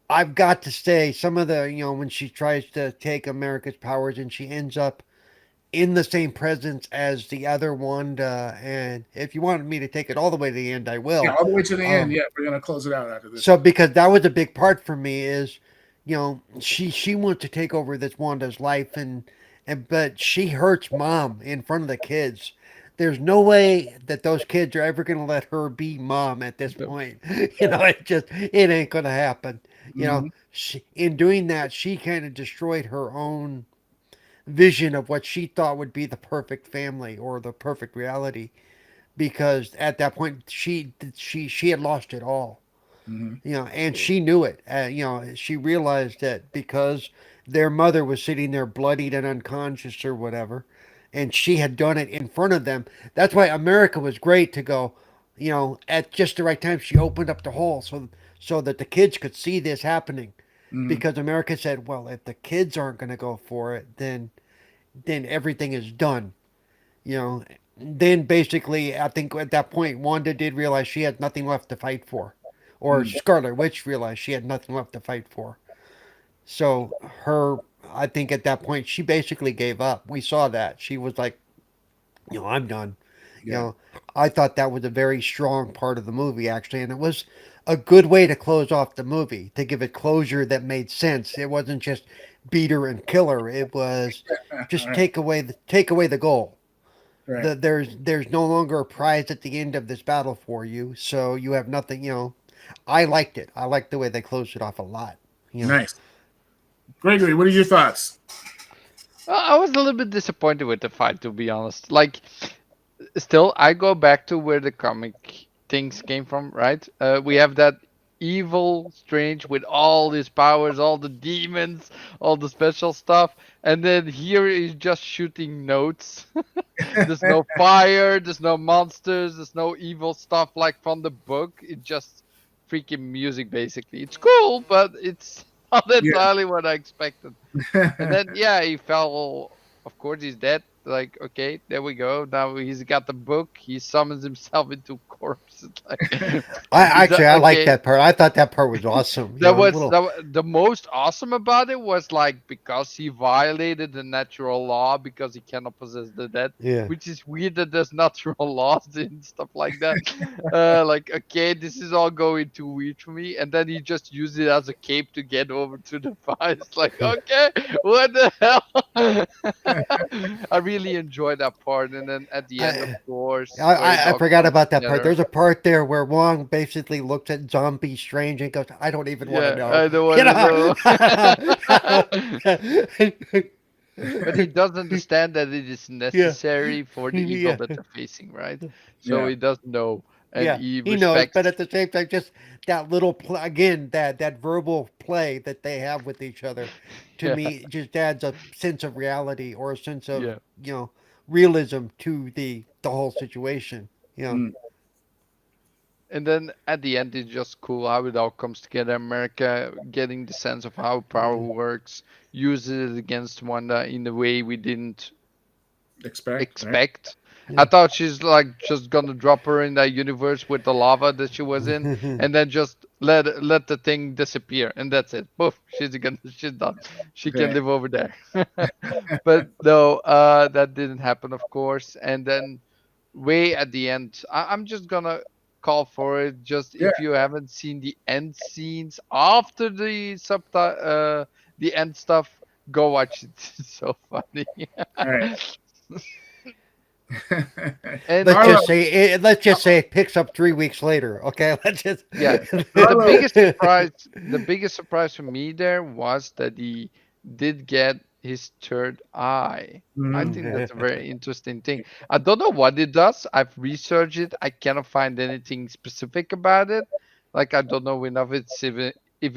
I've got to say some of the when she tries to take America's powers and she ends up in the same presence as the other Wanda, and if you wanted me to take it all the way to the end, I will. Yeah, all the way to the end. Yeah, we're gonna close it out after this. So because that was a big part for me is, she wants to take over this Wanda's life, but she hurts Mom in front of the kids. There's no way that those kids are ever going to let her be Mom at this point. It ain't going to happen. In doing that, she kind of destroyed her own vision of what she thought would be the perfect family or the perfect reality, because at that point she had lost it all. And she knew it. She realized that because their mother was sitting there bloodied and unconscious or whatever, and she had done it in front of them. That's why America was great to go, at just the right time. She opened up the hole so that the kids could see this happening. Because America said, well, if the kids aren't going to go for it, then everything is done. Then basically, I think at that point, Wanda did realize she had nothing left to fight for. Or Scarlet Witch realized she had nothing left to fight for. So I think at that point, she basically gave up. We saw that. She was like, I'm done. Yeah. I thought that was a very strong part of the movie, actually. And it was a good way to close off the movie, to give it closure that made sense. It wasn't just beat her and kill her. It was just take away the goal. Right. There's no longer a prize at the end of this battle for you. So you have nothing, I liked it. I liked the way they closed it off a lot. Nice. Gregory, what are your thoughts? Well, I was a little bit disappointed with the fight, to be honest. Like, still, I go back to where the comic things came from, right? We have that evil Strange with all his powers, all the demons, all the special stuff, and then here he's just shooting notes. There's no fire, there's no monsters, there's no evil stuff like from the book. It's just freaking music, basically. It's cool, but it's not entirely what I expected. And then, he fell, of course he's dead. Like, okay, there we go. Now he's got the book. He summons himself into a corpse. It's like, I like okay. that part. I thought that part was awesome. You That know, was, little, the most awesome about it was like because he violated the natural law because he cannot possess the dead, yeah. which is weird that there's natural laws and stuff like that. Like, okay, this is all going too weird for me, and then he just used it as a cape to get over to the fight. It's like, okay, what the hell? I really enjoyed that part, and then at the end, of I, course, where it I all forgot comes about that part. together. There's a part there where Wong basically looks at Zombie Strange and goes, "I don't even want to Yeah, know." I don't You want to know. know? But he does understand that it is Yeah. necessary for the evil Yeah. that they're facing, right? So Yeah. he does know, and Yeah, he he knows, but respects. at the same time, just that little again, that verbal play that they have with each other, to Yeah, me, just adds a sense of reality or a sense of yeah. realism to the whole situation. You know, Mm, And then at the end, it's just cool how it all comes together. America getting the sense of how power works, uses it against Wanda in a way we didn't expect, right? expect. I yeah. thought she's like just gonna drop her in that universe with the lava that she was in, and then just let the thing disappear, and that's it. Poof, she's done. She can Right. live over there. But no, that didn't happen, of course. And then way at the end, I'm just gonna call for it. Just Yeah. if you haven't seen the end scenes after the the end stuff, go watch it. It's so funny. All right. And let's Carlo, just say it picks up 3 weeks later. Okay, let's just yeah, the Carlo. biggest surprise for me there was that he did get his third eye. I Mhm. think that's a very interesting thing. I don't know what it does. I've researched it. I cannot find anything specific about it. Like, I don't know enough if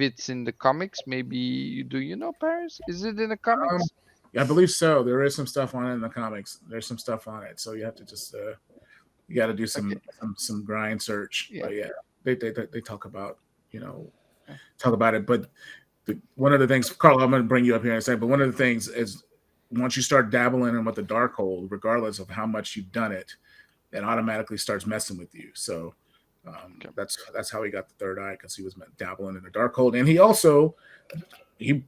it's in the comics. Maybe you do. You know, Paris? Is it in the Um, comics? I believe so. There is some stuff on it in the comics. There's some stuff on it, so you have to just you got to do Okay. some grind search. Yeah. But yeah, they talk about Yeah. talk about it. But one of the things, Carl, I'm going to bring you up here in a second. But one of the things is once you start dabbling in with the dark hold, regardless of how much you've done it, it automatically starts messing with you. So Okay. that's how he got the third eye, because he was dabbling in the dark hold, and he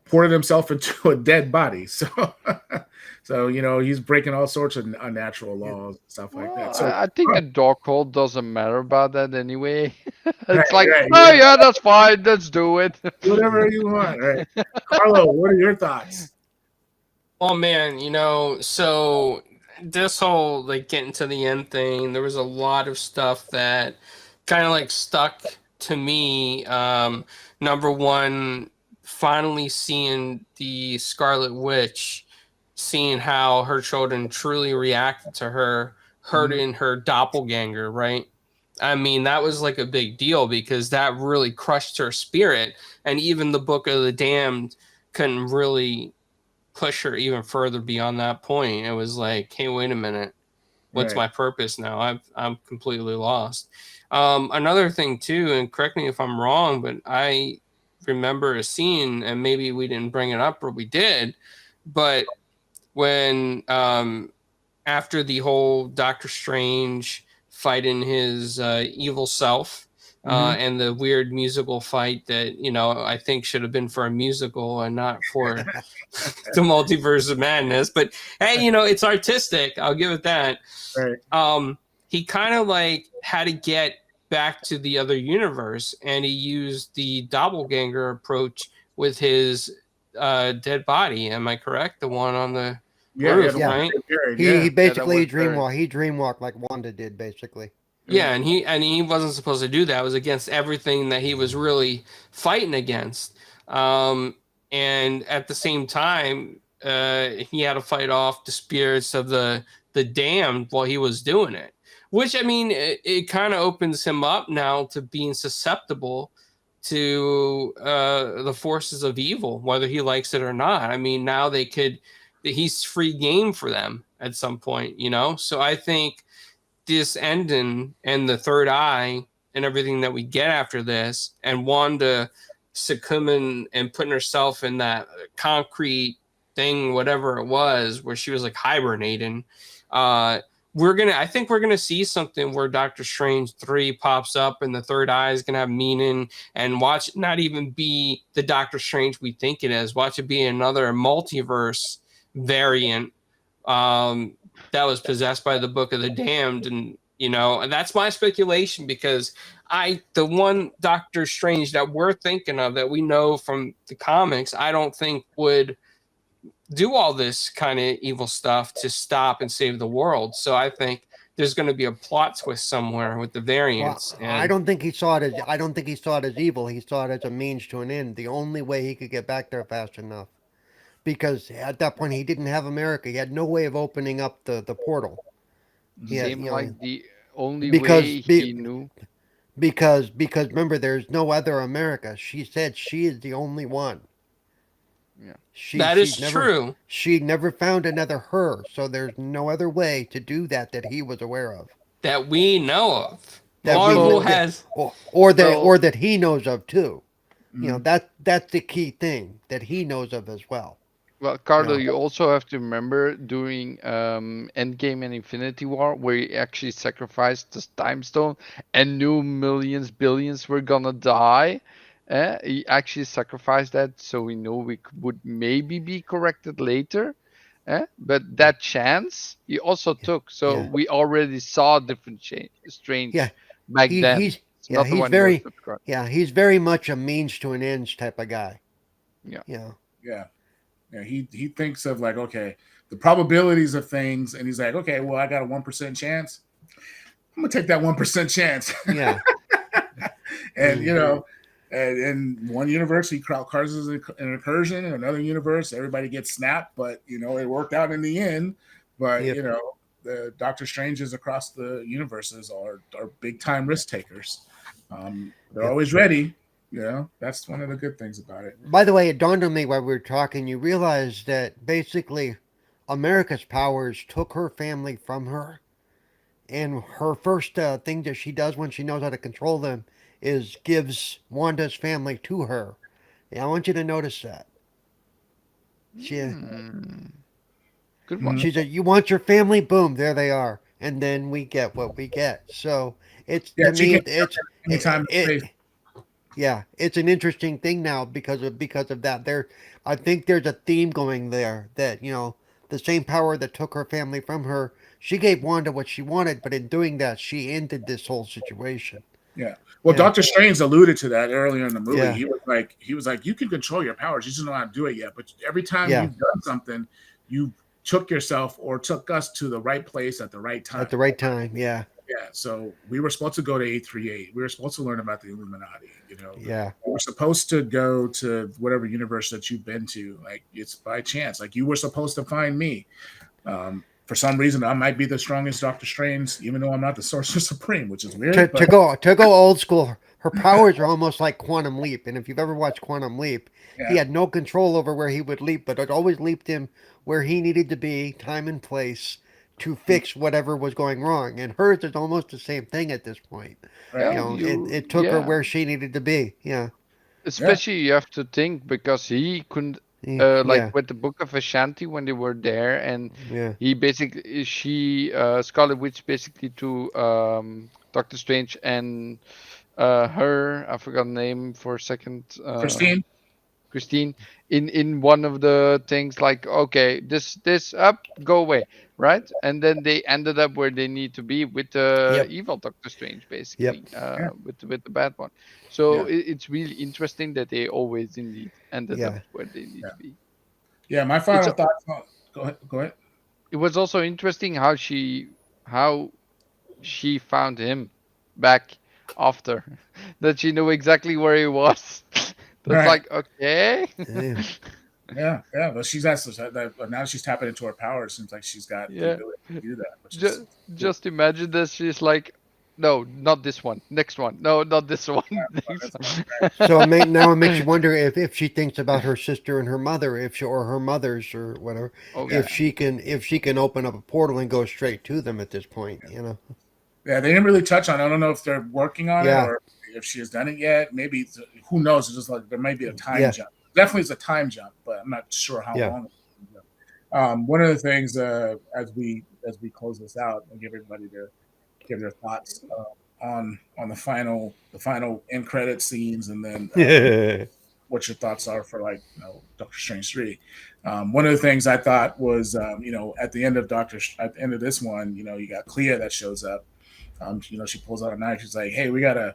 ported himself into a dead body. So he's breaking all sorts of unnatural laws and stuff like Well, that. So I think the dog hold doesn't matter about that anyway. right, It's like, right, oh yeah, that's fine. Let's do it. do whatever you want, right? Carlo, what are your thoughts? Oh man, so this whole like getting to the end thing, there was a lot of stuff that kind of like stuck to me. Number one, finally seeing the Scarlet Witch, seeing how her children truly reacted to her hurting her doppelganger, right? I mean, that was like a big deal because that really crushed her spirit. And even the Book of the Damned couldn't really push her even further beyond that point. It was like, hey, wait a minute, what's Right. my purpose now? I'm completely lost. Another thing too, and correct me if I'm wrong, but I remember a scene, and maybe we didn't bring it up or we did, but when after the whole Doctor Strange fighting his evil self, and the weird musical fight that I think should have been for a musical and not for the Multiverse of Madness. But hey, it's artistic. I'll give it that. Right. He kind of like had to get back to the other universe, and he used the doppelganger approach with his dead body. Am I correct? The one on the roof, Yeah. right? He Yeah, basically that was very- dreamwalked like Wanda did, basically. Yeah, and he wasn't supposed to do that. It was against everything that he was really fighting against. And at the same time, he had to fight off the spirits of the damned while he was doing it. Which, I mean, it kind of opens him up now to being susceptible to the forces of evil, whether he likes it or not. I mean, now he's free game for them at some point, So I think this ending and the third eye and everything that we get after this, and Wanda succumbing and putting herself in that concrete thing, whatever it was, where she was like hibernating. I think we're gonna see something where Doctor Strange 3 pops up and the third eye is gonna have meaning, and watch it not even be the Doctor Strange we think it is. Watch it be another multiverse variant that was possessed by the Book of the Damned. And and that's my speculation, because the one Doctor Strange that we're thinking of, that we know from the comics, I don't think would do all this kind of evil stuff to stop and save the world. So I think there's going to be a plot twist somewhere with the variants. Well, I don't think he saw it as evil. He saw it as a means to an end. The only way he could get back there fast enough, because at that point he didn't have America. He had no way of opening up the portal. Seemed like the only because way he knew. Because remember, there's no other America. She said she is the only one. Yeah, that is true. She never found another her, so there's no other way to do that he was aware of. That we know of. That Marvel has, or that he knows of too. That's the key thing that he knows of as well. Well, Carlo, you also have to remember during Endgame and Infinity War, where he actually sacrificed the Time Stone and knew millions, billions were gonna die. He actually sacrificed that, so we know we would maybe be corrected later. But that chance he also took, so we already saw different Strange back then. He's very much a means to an end type of guy. Yeah. He thinks of like, okay, the probabilities of things, and he's like, okay, well, I got a 1% chance. I'm gonna take that 1% chance. Yeah. And in one universe he causes an incursion, in another universe everybody gets snapped, but it worked out in the end. But the Doctor Stranges across the universes are big time risk takers. They're always ready. That's one of the good things about it. By the way, it dawned on me while we were talking, you realize that basically America's powers took her family from her, and her first thing that she does when she knows how to control them is gives Wanda's family to her. I want you to notice that. Good one. She said, "You want your family? Boom, there they are." And then we get what we get. So it's it's an interesting thing now because of that. I think there's a theme going there that the same power that took her family from her, she gave Wanda what she wanted, but in doing that, she ended this whole situation. Yeah. Well, Doctor Strange alluded to that earlier in the movie. Yeah. He was like, you can control your powers, you just don't know how to do it yet. But every time you've done something, you took yourself or took us to the right place at the right time. At the right time, yeah. Yeah. So we were supposed to go to 838. We were supposed to learn about the Illuminati. Yeah. We were supposed to go to whatever universe that you've been to. Like, it's by chance. Like, you were supposed to find me. For some reason, I might be the strongest Doctor Strange, even though I'm not the Sorcerer Supreme, which is weird. To go old school, her powers are almost like Quantum Leap. And if you've ever watched Quantum Leap, he had no control over where he would leap, but it always leaped him where he needed to be, time and place, to fix whatever was going wrong. And hers is almost the same thing at this point. Right. It took her where she needed to be. Yeah. Especially you have to think, because he couldn't with the Book of Ashanti when they were there, and Scarlet Witch basically to Doctor Strange and her, I forgot the name for a second, Christine in one of the things, like, okay, this up, go away, right? And then they ended up where they need to be with the evil Doctor Strange, basically, with the bad one. So it's really interesting that they always indeed ended up where they need to be. Yeah, my final thoughts. Go ahead. It was also interesting how she found him back after that. She knew exactly where he was. That's like, okay. Yeah. But she's now she's tapping into her power. It seems like she's got the ability to do that. Just imagine that she's like, no, not this one. Next one. No, not this one. So now it makes you wonder if she thinks about her sister and her mother, or her mothers or whatever. If she can open up a portal and go straight to them at this point, Yeah, they didn't really touch on it. I don't know if they're working on it or if she has done it yet. Maybe, who knows? It's just like there might be a time jump. Definitely is a time jump, but I'm not sure how long. One of the things as we close this out, and give everybody to give their thoughts on the final end credit scenes, and then what your thoughts are for Doctor Strange 3. One of the things I thought was at the end of this one, you got Clea that shows up. She pulls out a knife. She's like, "Hey, we got an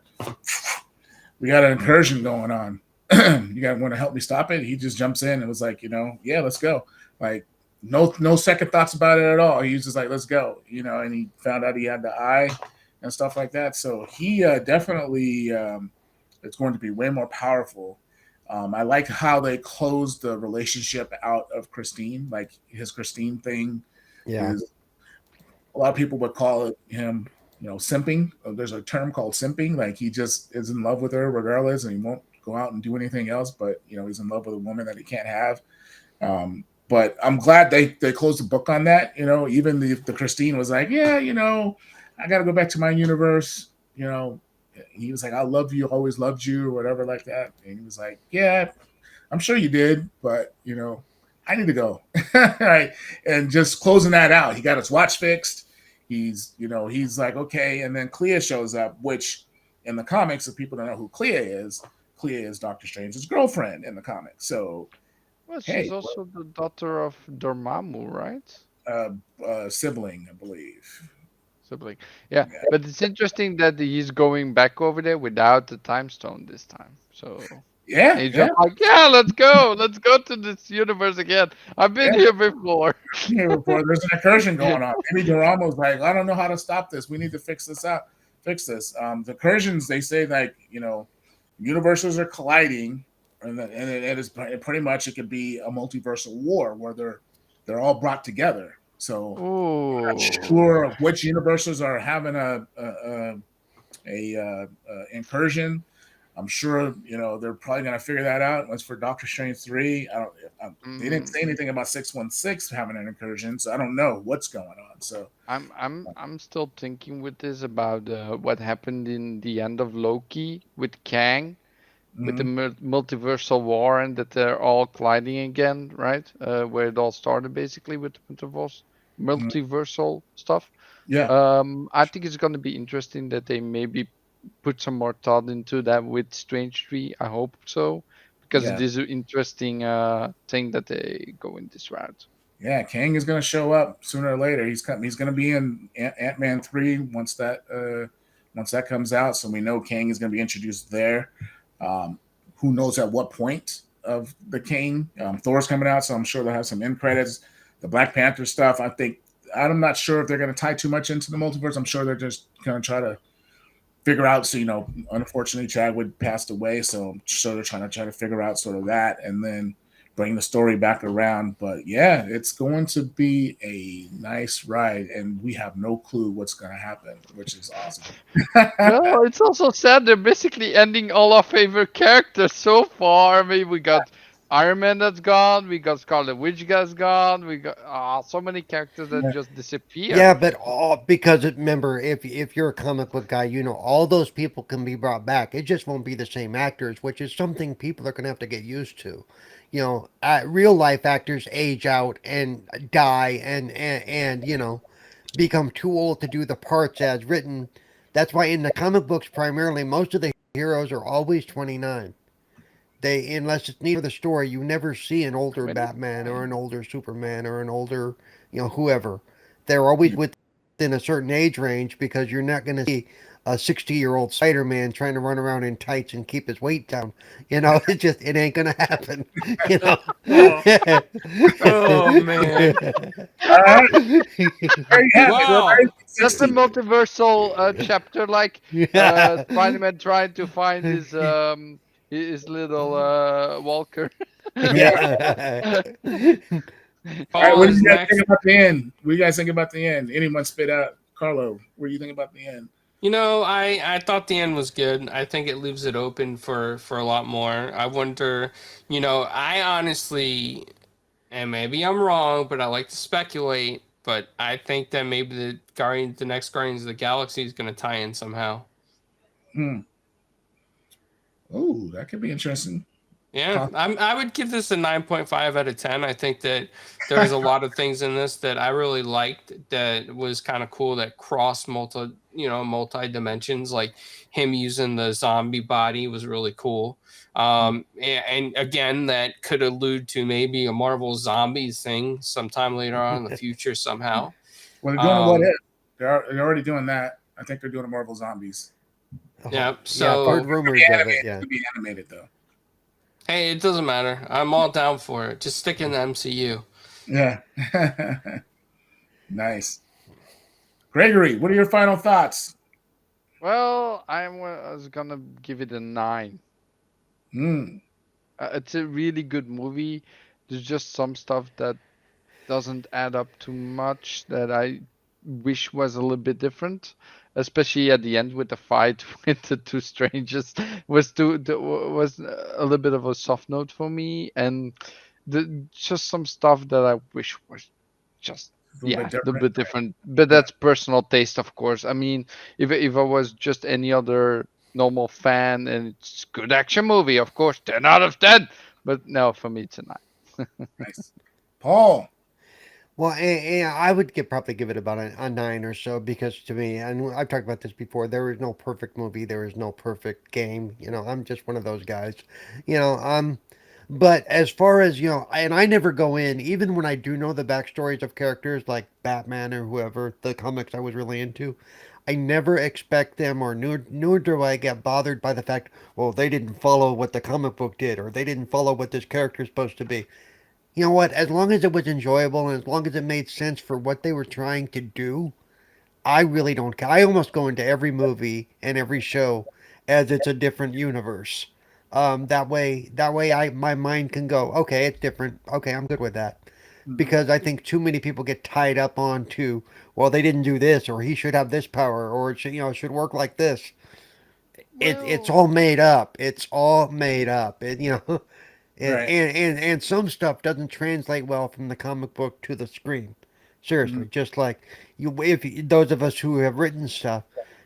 incursion going on. You guys want to help me stop it?" He just jumps in and was like, "Yeah, let's go." Like, no second thoughts about it at all. He was just like, "Let's go," and he found out he had the eye and stuff like that. So he definitely it's going to be way more powerful. I like how they closed the relationship out of Christine. Like, his Christine thing is, a lot of people would call him simping. There's a term called simping. Like, he just is in love with her regardless, and he won't go out and do anything else. But he's in love with a woman that he can't have. But I'm glad they closed the book on that. Even the Christine was like, "Yeah, I got to go back to my universe." He was like, "I love you, always loved you," or whatever like that. And he was like, "Yeah, I'm sure you did, but I need to go." Right. And just closing that out, he got his watch fixed. He's like, okay. And then Clea shows up, which in the comics, if people don't know who Clea is Doctor Strange's girlfriend in the comics. So, well, she's also the daughter of Dormammu, right? Sibling, I believe. Sibling. Yeah, but it's interesting that he's going back over there without the time stone this time. So he's just like, "Yeah, let's go to this universe again. I've been here before." There's an incursion going on. Maybe Dormammu's like, "I don't know how to stop this. We need to fix this. The incursions, they say, like, universes are colliding, and it is pretty much, it could be a multiversal war where they're all brought together. So I'm not sure which universes are having a incursion. I'm sure they're probably going to figure that out. As for Doctor Strange 3, they didn't say anything about 616 having an incursion, so I don't know what's going on. So I'm still thinking with this about what happened in the end of Loki with Kang, with the multiversal war, and that they're all colliding again, right? Where it all started basically with the multiversal stuff. Yeah. I think it's going to be interesting that they maybe put some more thought into that with Strange 3. I hope so, because it is an interesting thing that they go in this route. Yeah, Kang is going to show up sooner or later. He's going to be in Ant-Man 3 once that comes out. So we know Kang is going to be introduced there. Who knows at what point of the Kang? Thor's coming out, so I'm sure they'll have some end credits. The Black Panther stuff, I'm not sure if they're going to tie too much into the multiverse. I'm sure they're just going to try to figure out. So, unfortunately, Chadwick passed away, so I'm sure they're trying to figure out sort of that, and then bring the story back around. But yeah, it's going to be a nice ride, and we have no clue what's going to happen, which is awesome. No, it's also sad they're basically ending all our favorite characters so far. I mean, we got Iron Man that's gone, we got Scarlet Witch that's gone, we got so many characters that just disappear. Yeah, but because remember, if you're a comic book guy, all those people can be brought back. It just won't be the same actors, which is something people are gonna have to get used to. Real life actors age out and die, and become too old to do the parts as written. That's why in the comic books, primarily, most of the heroes are always 29. Unless it's near the story, you never see an older Batman or an older Superman or an older, whoever. They're always within a certain age range, because you're not going to see a 60-year-old Spider-Man trying to run around in tights and keep his weight down. It ain't going to happen. Oh man! Wow, that's a multiversal chapter, like Spider-Man trying to find his little Walker. Yeah. All right, what do you guys think about the end? What do you guys think about the end? Anyone spit out? Carlo, what do you think about the end? I thought the end was good. I think it leaves it open for a lot more. I wonder, I honestly, and maybe I'm wrong, but I like to speculate, but I think that maybe the next Guardians of the Galaxy is going to tie in somehow. Oh, that could be interesting. Yeah, I would give this a 9.5 out of 10. I think that there's a lot of things in this that I really liked that was kind of cool that crossed multi dimensions. Like him using the zombie body was really cool. And again, that could allude to maybe a Marvel Zombies thing sometime later on in the future somehow. Well, they're doing a what if. They're already doing that. I think they're doing a Marvel Zombies. Yeah, yeah, I've heard rumors of it. Yeah, It'll be animated though. Hey, it doesn't matter. I'm all down for it. Just stick in the MCU. Yeah. Nice. Gregory, what are your final thoughts? Well, I was gonna give it a 9. It's a really good movie. There's just some stuff that doesn't add up too much that I wish was a little bit different, especially at the end with the fight with the two strangers was a little bit of a soft note for me, and just some stuff that I wish was just A little bit bit different. But that's personal taste, of course. I mean, if I was just any other normal fan and it's a good action movie, of course, 10 out of 10. But no, for me it's a 9. Nice. Paul. well, and I would probably give it about a 9 or so, because to me, and I've talked about this before, there is no perfect movie, there is no perfect game. I'm just one of those guys. You know, But as far as, and I never go in, even when I do know the backstories of characters like Batman or whoever, the comics I was really into, I never expect them, or nor do I get bothered by the fact, well, they didn't follow what the comic book did, or they didn't follow what this character's supposed to be. You know what? As long as it was enjoyable and as long as it made sense for what they were trying to do, I really don't care. I almost go into every movie and every show as it's a different universe. That way, my mind can go, okay, it's different. Okay, I'm good with that, because I think too many people get tied up onto, well, they didn't do this, or he should have this power, or it should work like this. It's all made up. It's all made up. And, Right. and some stuff doesn't translate well from the comic book to the screen. Seriously, just like those of us who have written stuff,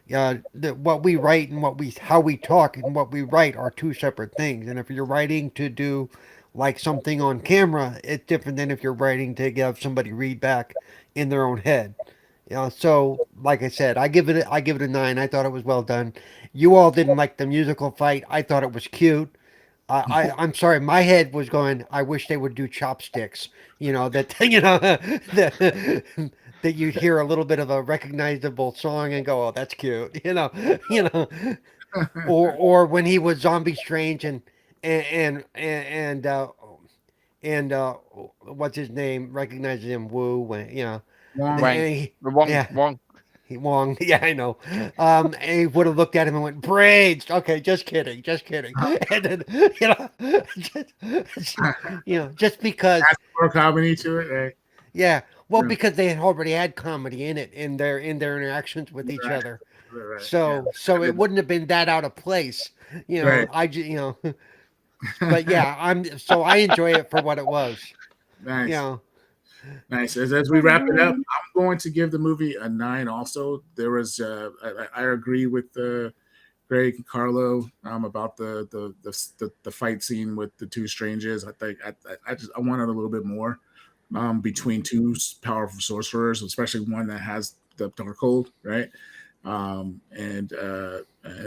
what we write and how we talk and what we write are two separate things. And if you're writing to do like something on camera, it's different than if you're writing to have somebody read back in their own head. So like I said, I give it a 9. I thought it was well done. You all didn't like the musical fight. I thought it was cute. I'm sorry, my head was going, I wish they would do chopsticks. That that you'd hear a little bit of a recognizable song and go, oh, that's cute. You know, or when he was Zombie Strange and and uh, and what's his name recognizes him, Woo, Wong. and he, yeah. Wong. Wong, yeah, I know. And he would have looked at him and went, "Braids." Okay, just kidding, just kidding. And then, just because, Add more comedy to it. Right? yeah. Well, Yeah. because they had already had comedy in it in their interactions with each Right. other, Right. so it wouldn't have been that out of place. Right. But yeah, I enjoy it for what it was. Nice. Nice. As we wrap it up, I'm going to give the movie a 9. Also, there was I agree with Greg and Carlo about the fight scene with the two strangers. I think I wanted a little bit more between two powerful sorcerers, especially one that has the Darkhold, right? And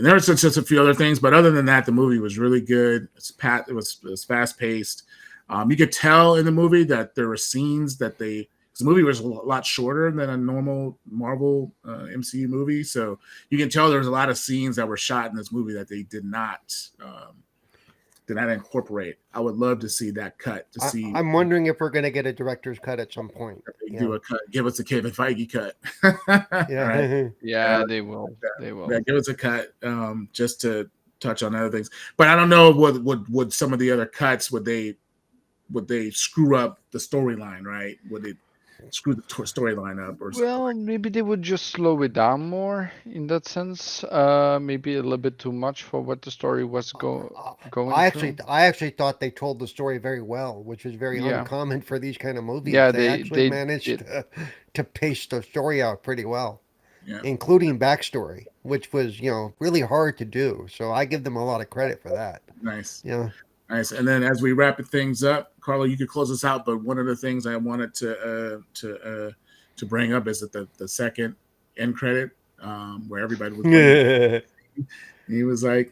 there's just a few other things, but other than that, the movie was really good. It was fast paced. You could tell in the movie that there were scenes that the movie was a lot shorter than a normal Marvel MCU movie, so you can tell there was a lot of scenes that were shot in this movie that they did not incorporate. I would love to see that cut. I'm wondering if we're going to get a director's cut at some point. Do a cut. Give us a Kevin Feige cut. Yeah. Right? Yeah, they will. They will. Yeah, give us a cut just to touch on other things. But I don't know would some of the other cuts would they screw up the storyline, right? Would it screw the storyline up or something? Well, maybe they would just slow it down more in that sense. Maybe a little bit too much for what the story was going I through. actually thought they told the story very well, which is very Yeah. uncommon for these kind of movies. Yeah, they they actually managed did. to pace the story out pretty well, Yeah. including backstory, which was really hard to do. So I give them a lot of credit for that. Nice. Yeah. Nice. And then as we wrap things up, Carlo, you could close us out. But one of the things I wanted to bring up is that the second end credit, where everybody was playing, he was like,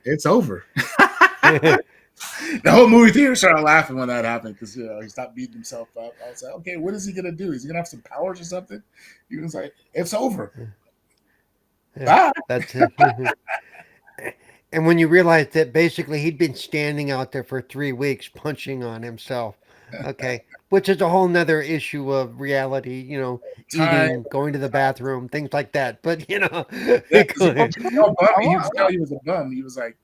"It's over." The whole movie theater started laughing when that happened because he stopped beating himself up. I was like, "Okay, what is he gonna do? Is he gonna have some powers or something?" He was like, "It's over." Yeah, that's it. And when you realize that basically he'd been standing out there for 3 weeks punching on himself, okay, which is a whole nother issue of reality, Time. eating, going to the bathroom, things like that. But Yeah, 'cause he was all bummy. He I was tell he was a bum. He was like,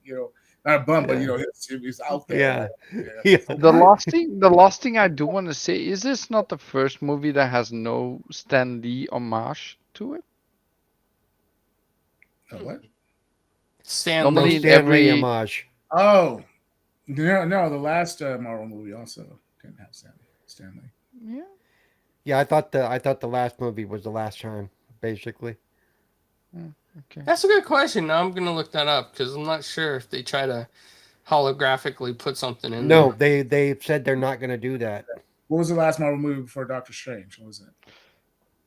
not a bum, but Yeah. he was out there. Yeah. Like, Yeah. The last thing I do want to say is this not the first movie that has no Stan Lee homage to it? What? Stanley. Normally in Stanley every homage. Oh, no, the last Marvel movie also didn't have Stanley. yeah. Yeah, I thought the last movie was the last time, basically. Okay. That's a good question. Now I'm gonna look that up because I'm not sure if they try to holographically put something in No, there. they said they're not going to do that. What was the last Marvel movie before Doctor Strange? What was it?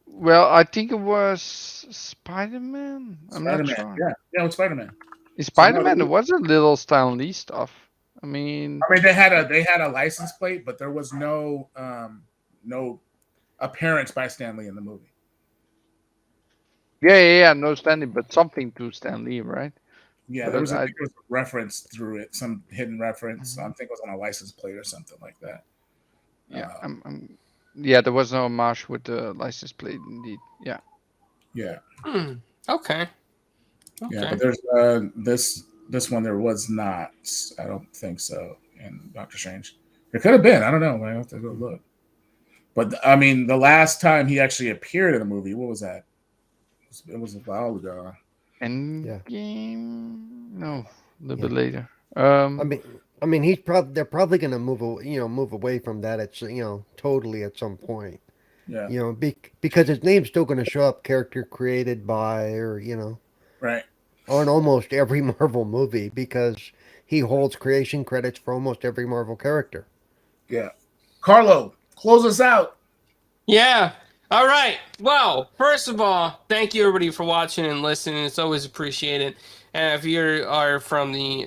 Well, I think it was Spider-Man. I'm not Spider-Man. sure. Yeah, with Spider-Man. In So, no, Spider-Man, there was a little Stan Lee stuff. I mean, they had a license plate, but there was no appearance by Stanley in the movie. yeah, no Stan Lee, but something to Stan Lee, right? Yeah, But there was I- a reference through it, some hidden reference. I think it was on a license plate or something like that. Yeah, yeah, there was no homage with the license plate, indeed. Yeah. Yeah. Okay. Yeah, but there's this one there was not. I don't think so. In Doctor Strange, there could have been. I don't know. I have to go look. But I mean, the last time he actually appeared in a movie, what was that? It was a while ago. Endgame? No, a little bit Yeah. later. I mean, they're probably going to move away from that at totally at some point. Yeah. Because his name's still going to show up, character created by, or Right. on almost every Marvel movie because he holds creation credits for almost every Marvel character. Yeah. Carlo, close us out. Yeah. All right. Well, first of all, thank you everybody for watching and listening. It's always appreciated. And if you are from the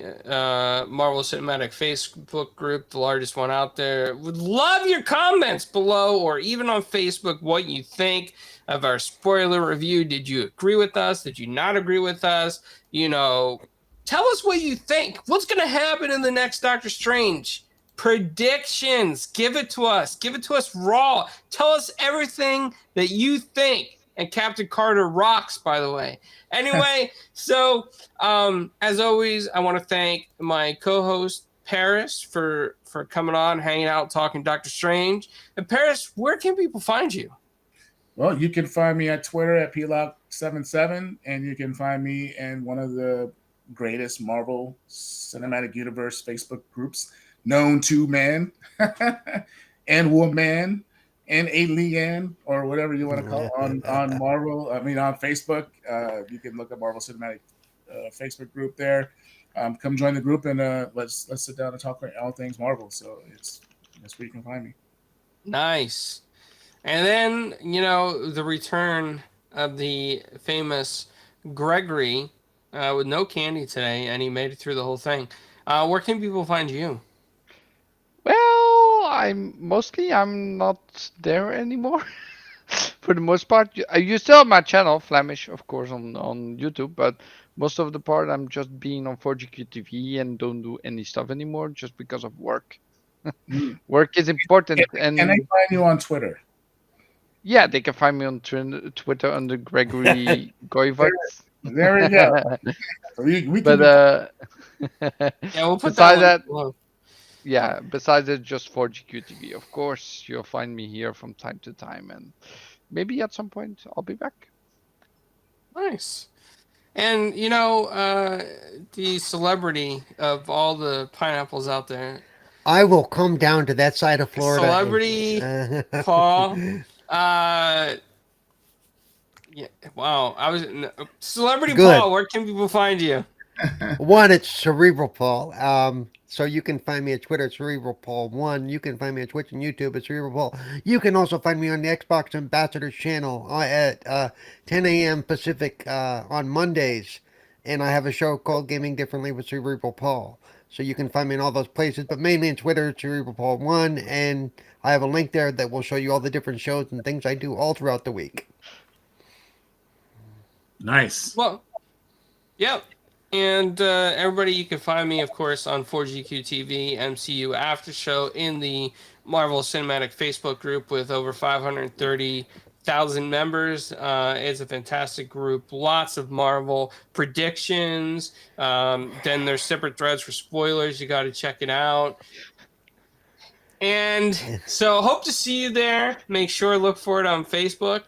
Marvel Cinematic Facebook group, the largest one out there, would love your comments below or even on Facebook what you think of our spoiler review. Did you agree with us? Did you not agree with us? Tell us what you think. What's going to happen in the next Doctor Strange? Predictions. Give it to us. Give it to us raw. Tell us everything that you think. And Captain Carter rocks, by the way. Anyway, so as always, I want to thank my co-host Paris for coming on, hanging out, talking Doctor Strange. And Paris, where can people find you? Well, you can find me at Twitter at PLock77, and you can find me in one of the greatest Marvel Cinematic Universe Facebook groups known to man and woman and alien or whatever you want to call it, on Marvel. I mean, on Facebook, you can look at Marvel Cinematic Facebook group there. Come join the group and let's sit down and talk about all things Marvel. So that's where you can find me. Nice. And then, the return of the famous Gregory with no candy today, and he made it through the whole thing. Where can people find you? Well, I'm not there anymore. For the most part, you still have my channel, Flemish, of course, on YouTube, but most of the part I'm just being on 4GQ and don't do any stuff anymore just because of work. Work is important. Can they find you on Twitter? Yeah, they can find me on Twitter under Gregory Goivart. There we go. we can But Yeah, we'll put besides that. yeah, besides that, just 4GQ, of course, you'll find me here from time to time, and maybe at some point I'll be back. Nice. And the celebrity of all the pineapples out there, I will come down to that side of Florida. Celebrity Paul. Yeah. Wow. Celebrity Good. Paul. Where can people find you? One, it's Cerebral Paul. So you can find me at Twitter, CerebralPaul1. You can find me on Twitch and YouTube at Cerebral Paul. You can also find me on the Xbox Ambassadors channel at 10 a.m. Pacific on Mondays. And I have a show called Gaming Differently with Cerebral Paul. So you can find me in all those places, but mainly on Twitter, CerebralPaul1. And I have a link there that will show you all the different shows and things I do all throughout the week. Nice. Well, yeah. And everybody, you can find me, of course, on 4GQ TV, MCU After Show in the Marvel Cinematic Facebook group with over 530,000 members. It's a fantastic group. Lots of Marvel predictions. Then there's separate threads for spoilers. You got to check it out. And so hope to see you there. Make sure look for it on Facebook.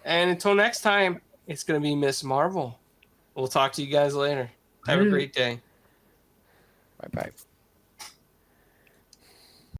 And until next time, it's going to be Miss Marvel. We'll talk to you guys later. Have a great day. Bye-bye.